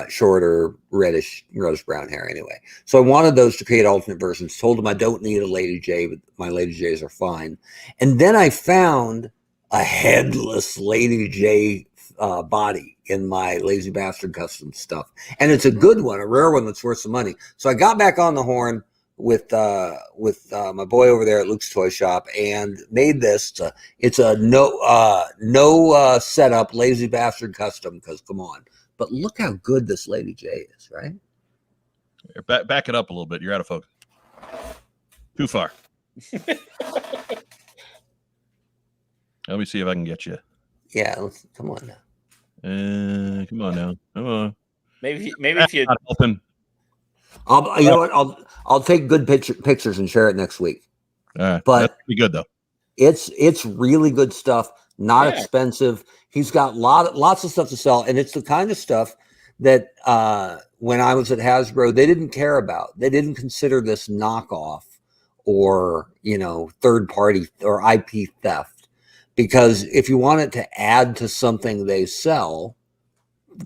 shorter reddish brown hair. Anyway, so I wanted those to create alternate versions. Told him I don't need a Lady J, but my Lady J's are fine. And then I found a headless Lady J body in my Lazy Bastard custom stuff, and it's a good one, a rare one that's worth some money. So I got back on the horn with my boy over there at Luke's Toy Shop and made this. It's a no setup Lazy Bastard custom, because come on. But look how good this Lady J is, right? Back it up a little bit. You're out of focus. Too far. Let me see if I can get you. Yeah, come on now. Come on now. Come on. Maybe if you not helping. You know what? I'll take good pictures and share it next week. But that'd be good though. It's really good stuff. Not expensive. He's got lots of stuff to sell, and it's the kind of stuff that when I was at Hasbro, they didn't care about. They didn't consider this knockoff or third party or IP theft, because if you want it to add to something they sell,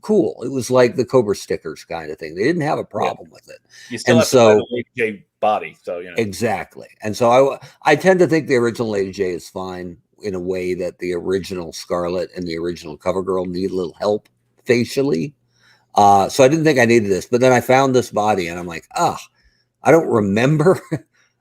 cool. It was like the Cobra stickers kind of thing. They didn't have a problem with it. You still have to buy the Lady J body, so exactly. And so I tend to think the original Lady J is fine, in a way that the original Scarlet and the original CoverGirl need a little help facially. So I didn't think I needed this, but then I found this body and I'm like, I don't remember.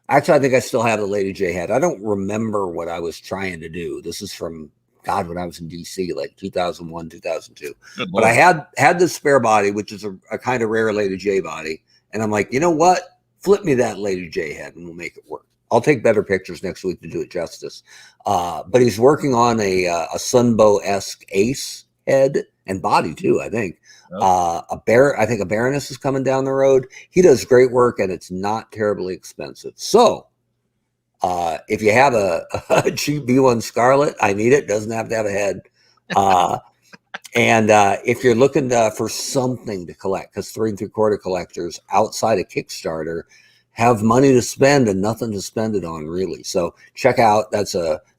Actually, I think I still have the Lady J head. I don't remember what I was trying to do. This is from when I was in DC, like 2001, 2002. But I had this spare body, which is a kind of rare Lady J body. And I'm like, you know what? Flip me that Lady J head and we'll make it work. I'll take better pictures next week to do it justice. But he's working on a Sunbow-esque Ace head and body too, I think. I think a Baroness is coming down the road. He does great work, and it's not terribly expensive. So if you have a cheap B1 Scarlet, I need it. Doesn't have to have a head. And if you're looking for something to collect, because 3 3/4 collectors outside of Kickstarter have money to spend and nothing to spend it on, really. So check out, that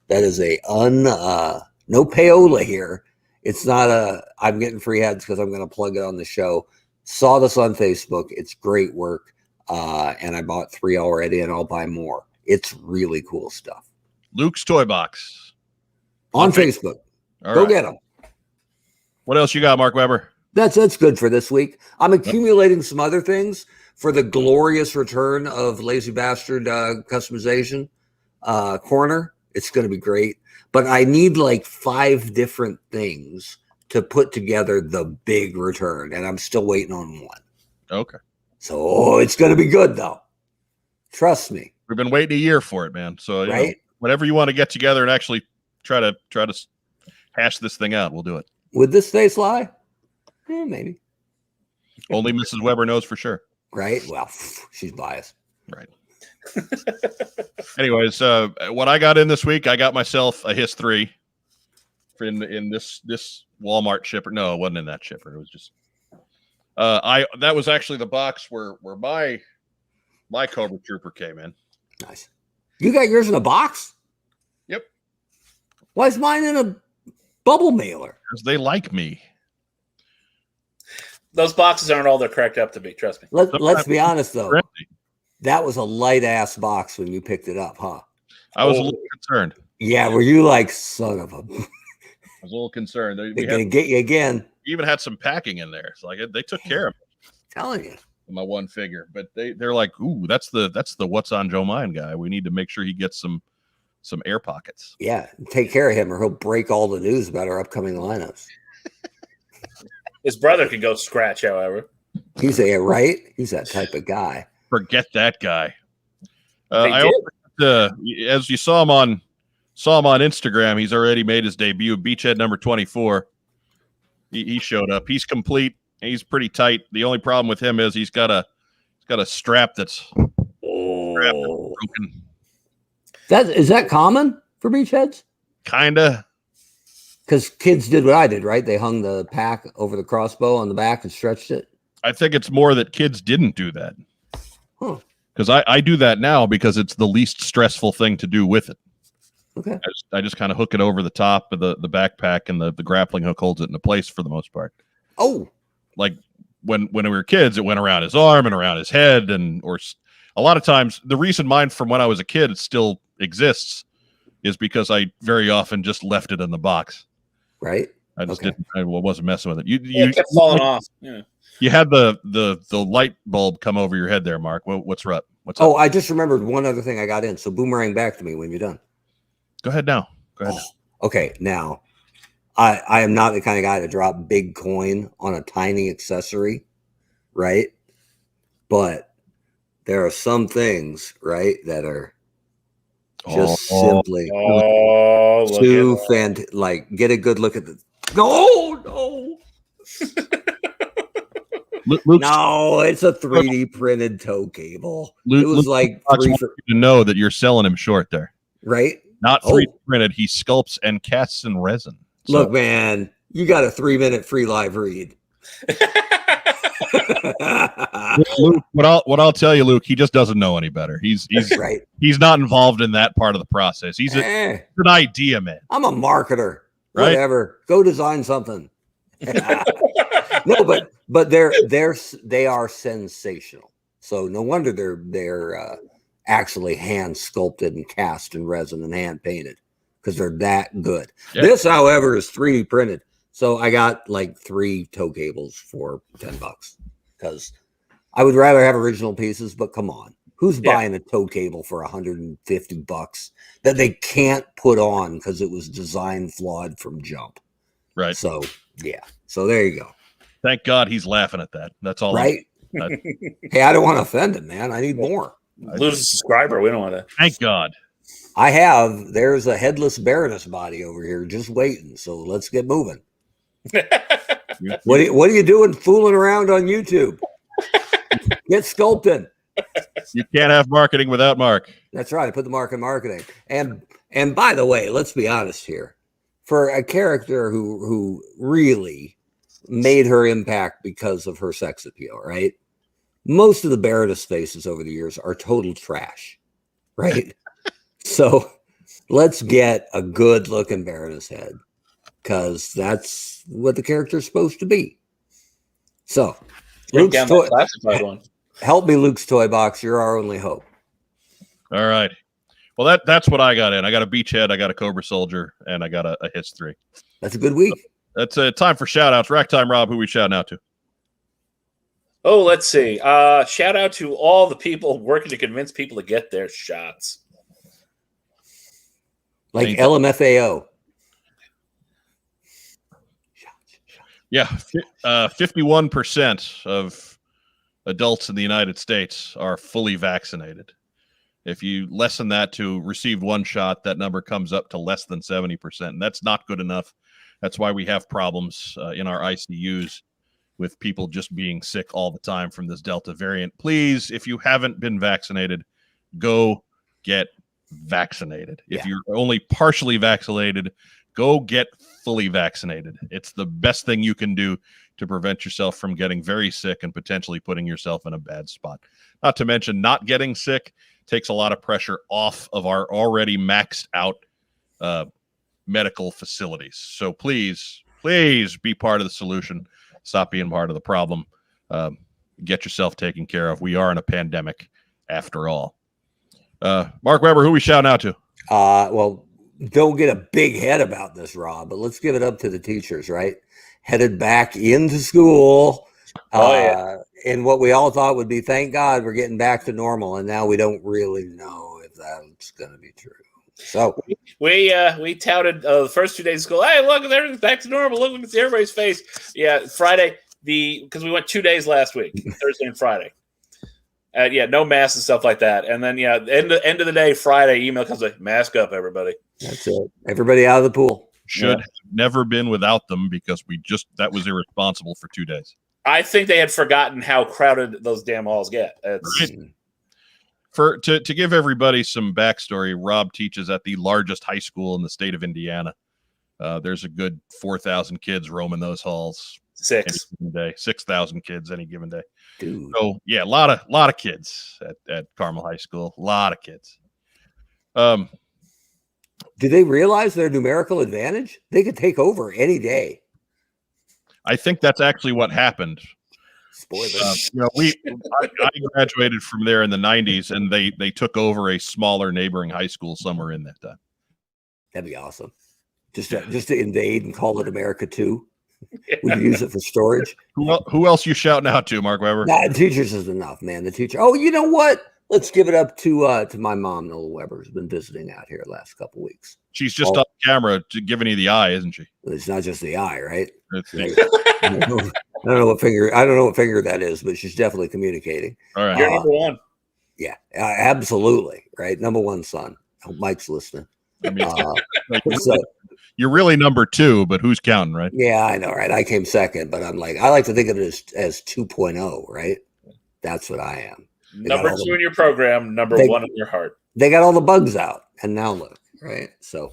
is no payola here. It's not I'm getting free heads because I'm going to plug it on the show. Saw this on Facebook. It's great work. And I bought 3 already, and I'll buy more. It's really cool stuff. Luke's Toy Box on Facebook. Go get them. What else you got, Mark Weber? That's good for this week. I'm accumulating some other things for the glorious return of Lazy Bastard customization corner. It's going to be great. But I need like 5 different things to put together the big return, and I'm still waiting on one. Okay. So it's going to be good, though. Trust me. We've been waiting a year for it, man. So right? Whenever you want to get together and actually try to hash this thing out, we'll do it. Would this stay sly? Maybe. Only Mrs. Weber knows for sure. Right? Well, she's biased. Right. Anyways, what I got in this week, I got myself a Hiss 3 in this Walmart shipper. No, it wasn't in that shipper. It was just that was actually the box where my Cobra Trooper came in. Nice. You got yours in a box? Yep. Why is mine in a bubble mailer? Because they like me. Those boxes aren't all they're cracked up to be. Trust me. Let's be honest though. Empty. That was a light ass box when you picked it up, huh? I was a little concerned. Yeah, were you like, son of a? I was a little concerned. They're gonna get you again. Even had some packing in there. It's like they took care of it. Telling you. My one figure, but they're like, ooh, that's the what's on Joe Mind guy. We need to make sure he gets some air pockets. Yeah, take care of him, or he'll break all the news about our upcoming lineups. His brother can go scratch, however. He's He's that type of guy. Forget that guy. As you saw him on Instagram, he's already made his debut. Beachhead number 24. He showed up. He's complete. He's pretty tight. The only problem with him is he's got a strap that's broken. Is that common for beachheads? Kinda. Because kids did what I did, right? They hung the pack over the crossbow on the back and stretched it. I think it's more that kids didn't do that. Huh. Because I do that now because it's the least stressful thing to do with it. Okay. I just kind of hook it over the top of the backpack, and the grappling hook holds it into place for the most part. Oh. Like when we were kids, it went around his arm and around his head, or a lot of times the reason mine from when I was a kid still exists is because I very often just left it in the box. Right. I just wasn't messing with it. It kept falling off. Yeah. You had the light bulb come over your head there, Mark. What's up? Oh, I just remembered one other thing I got in. So boomerang back to me when you're done. Go ahead now. Okay, now I am not the kind of guy to drop big coin on a tiny accessory, right? But there are some things, right, that are just simply too fantastic. Like, get a good look at the. No. No, it's a 3D printed tow cable. It was like to know that you're selling him short there, right? Not 3D printed. He sculpts and casts in resin. So. Look, man, you got a 3-minute free live read. Luke, what I'll tell you, Luke, he just doesn't know any better. He's right. He's not involved in that part of the process. He's an idea man. I'm a marketer. Right? Whatever. Go design something. No, but they are sensational. So no wonder they're actually hand sculpted and cast in resin and hand painted, because they're that good. Yeah. This, however, is 3D printed. So I got like 3 tow cables for $10 because I would rather have original pieces, but come on. Who's buying a tow cable for $150 that they can't put on because it was design flawed from jump? Right. So, yeah. So there you go. Thank God he's laughing at that. That's all. Right. Hey, I don't want to offend him, man. I need more. Lose a subscriber. We don't want to. Thank God. There's a headless Baroness body over here just waiting. So let's get moving. What are you doing fooling around on YouTube? Get sculpting. You can't have marketing without Mark. That's right. I put the mark in marketing. And by the way, let's be honest here. For a character who really made her impact because of her sex appeal, right? Most of the Baroness faces over the years are total trash, right? So let's get a good looking Baroness head, because that's what the character is supposed to be. So Luke's classified one. Help me, Luke's Toy Box. You're our only hope. All right. Well, that's what I got in. I got a Beachhead, I got a Cobra Soldier, and I got a Hits 3. That's a good week. That's time for shout-outs. Rack time, Rob. Who we shouting out to? Oh, let's see. Shout out to all the people working to convince people to get their shots. Like LMFAO. Yeah, 51% of adults in the United States are fully vaccinated. If you lessen that to received 1 shot, that number comes up to less than 70%. And that's not good enough. That's why we have problems in our ICUs with people just being sick all the time from this Delta variant. Please, if you haven't been vaccinated, go get vaccinated. If you're only partially vaccinated, go get fully vaccinated. It's the best thing you can do to prevent yourself from getting very sick and potentially putting yourself in a bad spot. Not to mention, not getting sick takes a lot of pressure off of our already maxed out medical facilities. So please be part of the solution. Stop being part of the problem. Get yourself taken care of. We are in a pandemic after all. Mark Weber, who we shouting out to? Well, don't get a big head about this, Rob, but let's give it up to the teachers, right? Headed back into school. And what we all thought would be, thank God we're getting back to normal. And now we don't really know if that's going to be true. So we touted the first 2 days of school. Hey, look, everything's back to normal. Look at everybody's face. Yeah, Friday, because we went 2 days last week, Thursday and Friday. No masks and stuff like that. And then, end of the day, Friday, email comes like, mask up, everybody. That's it. Everybody out of the pool. Should have never been without them because that was irresponsible for 2 days. I think they had forgotten how crowded those damn halls get. To give everybody some backstory, Rob teaches at the largest high school in the state of Indiana. There's a good 4,000 kids roaming those halls. 6,000 kids any given day. Dude. So yeah, a lot of kids at Carmel High School. A lot of kids. Do they realize their numerical advantage? They could take over any day. I think that's actually what happened. Spoiler. I graduated from there in the 90s, and they took over a smaller neighboring high school somewhere in that time. That'd be awesome. Just to invade and call it America 2. We could use it for storage. Who else you shouting out to, Mark Weber? Nah, teachers is enough, man. The teacher. Oh, you know what? Let's give it up to my mom, Nola Weber, who's been visiting out here the last couple of weeks. She's just on camera giving you the eye, isn't she? It's not just the eye, right? I don't know what finger that is, but she's definitely communicating. All right. You're number one. Yeah, absolutely. Right. Number one son. I hope Mike's listening. I mean, you're really number two, but who's counting, right? Yeah, I know, right? I came second, but I like to think of it as 2.0, right? That's what I am. Number two in your program, number one in your heart. They got all the bugs out, and now look, right? So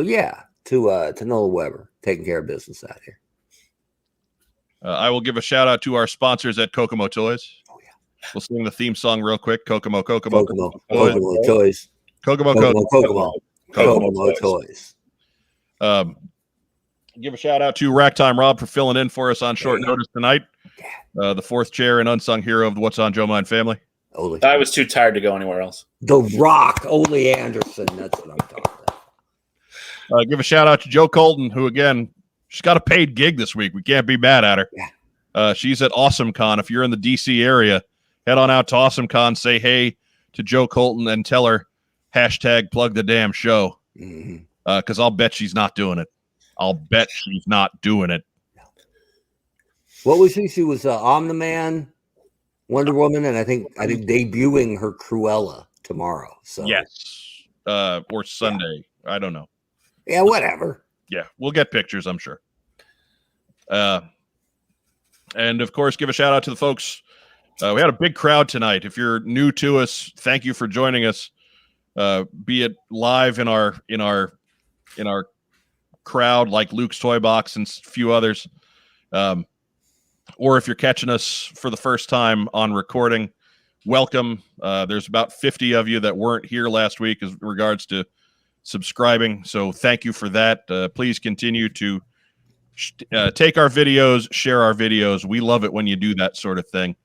yeah, to Nola Weber, taking care of business out here. I will give a shout out to our sponsors at Kokomo Toys. Oh yeah, we'll sing the theme song real quick. Kokomo Toys. Kokomo Toys. Give a shout out to Rack Time Rob for filling in for us on short notice tonight. The fourth chair and unsung hero of the What's on Joe Mind family. I was too tired to go anywhere else. The Rock, Ole Anderson. That's what I'm talking about. Give a shout out to Joe Colton, who again, she's got a paid gig this week. We can't be mad at her. Yeah. She's at AwesomeCon. If you're in the DC area, head on out to AwesomeCon. Say hey to Joe Colton and tell her #plug the damn show. Because I'll bet she's not doing it. What was she? She was Omni-Man, Wonder Woman, and I think debuting her Cruella tomorrow. So yes, or Sunday. Yeah. I don't know. Yeah, whatever. Yeah, we'll get pictures, I'm sure. And of course, give a shout out to the folks. We had a big crowd tonight. If you're new to us, thank you for joining us. Be it live in our crowd, like Luke's Toy Box and a few others. Or if you're catching us for the first time on recording, welcome. There's about 50 of you that weren't here last week as regards to subscribing. So thank you for that. Please continue to take our videos, share our videos. We love it when you do that sort of thing.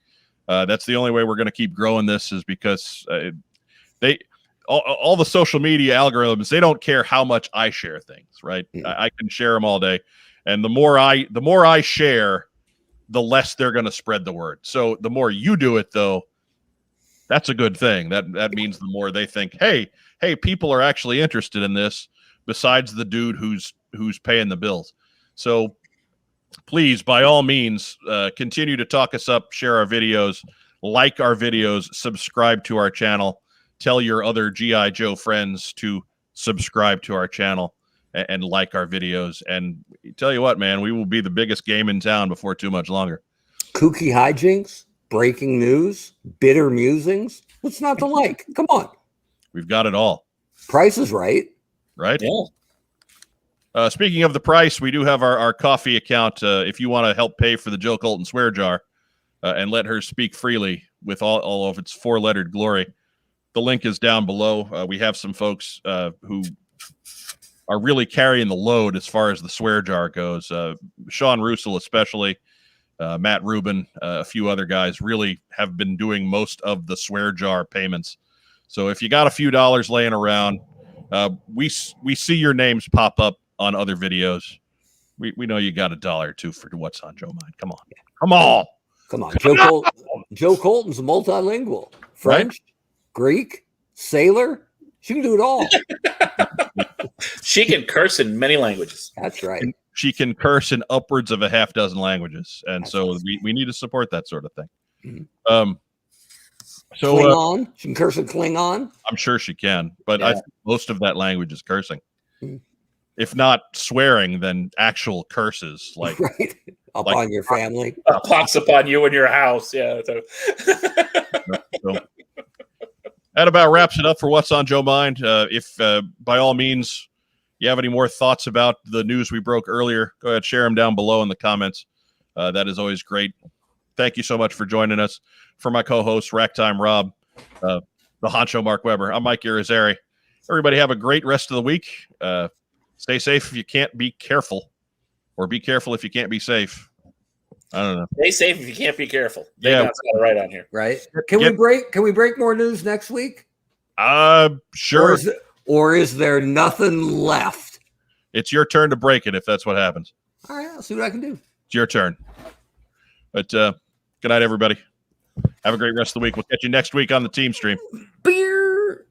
That's the only way we're going to keep growing this is because all the social media algorithms, they don't care how much I share things, right? I can share them all day. And the more I share, the less they're going to spread the word. So the more you do it, though, that's a good thing. That means the more they think, hey, people are actually interested in this besides the dude who's paying the bills. So please, by all means, continue to talk us up, share our videos, like our videos, subscribe to our channel, tell your other G.I. Joe friends to subscribe to our channel and like our videos. And tell you what, man, we will be the biggest game in town before too much longer. Kooky hijinks, breaking news, bitter musings. What's not to like? Come on. We've got it all. Price is right. Right? Yeah. Speaking of the price, we do have our coffee account. If you want to help pay for the Joe Colton swear jar and let her speak freely with all of its 4-lettered glory, the link is down below. We have some folks who are really carrying the load as far as the swear jar goes. Sean Russell, especially, Matt Rubin, a few other guys really have been doing most of the swear jar payments. So if you got a few dollars laying around, we see your names pop up on other videos. We know you got $1 or $2 for What's on Joe Mind. Come on. Come on. Joe Colton's multilingual. French, right? Greek, sailor. She can do it all. She can curse in many languages. That's right. And she can curse in upwards of a half dozen languages. And that's so awesome. we need to support that sort of thing. Mm-hmm. So Klingon. She can curse in Klingon. I'm sure she can, but I think most of that language is cursing. Mm-hmm. If not swearing, then actual curses, like right. Upon your family. Pox upon you and your house. Yeah. So, that about wraps it up for What's on Joe Mind. If by all means you have any more thoughts about the news we broke earlier, go ahead, share them down below in the comments. That is always great. Thank you so much for joining us. For my co-host, Racktime Rob, the honcho Mark Weber, I'm Mike Irizarry. Everybody have a great rest of the week. Stay safe if you can't be careful, or be careful if you can't be safe. I don't know. Stay safe if you can't be careful. Yeah, that's got it right on here. Right? Can we break more news next week? Sure. Or is there nothing left? It's your turn to break it if that's what happens. All right, I'll see what I can do. It's your turn. But good night, everybody. Have a great rest of the week. We'll catch you next week on the TeamStream. Beer.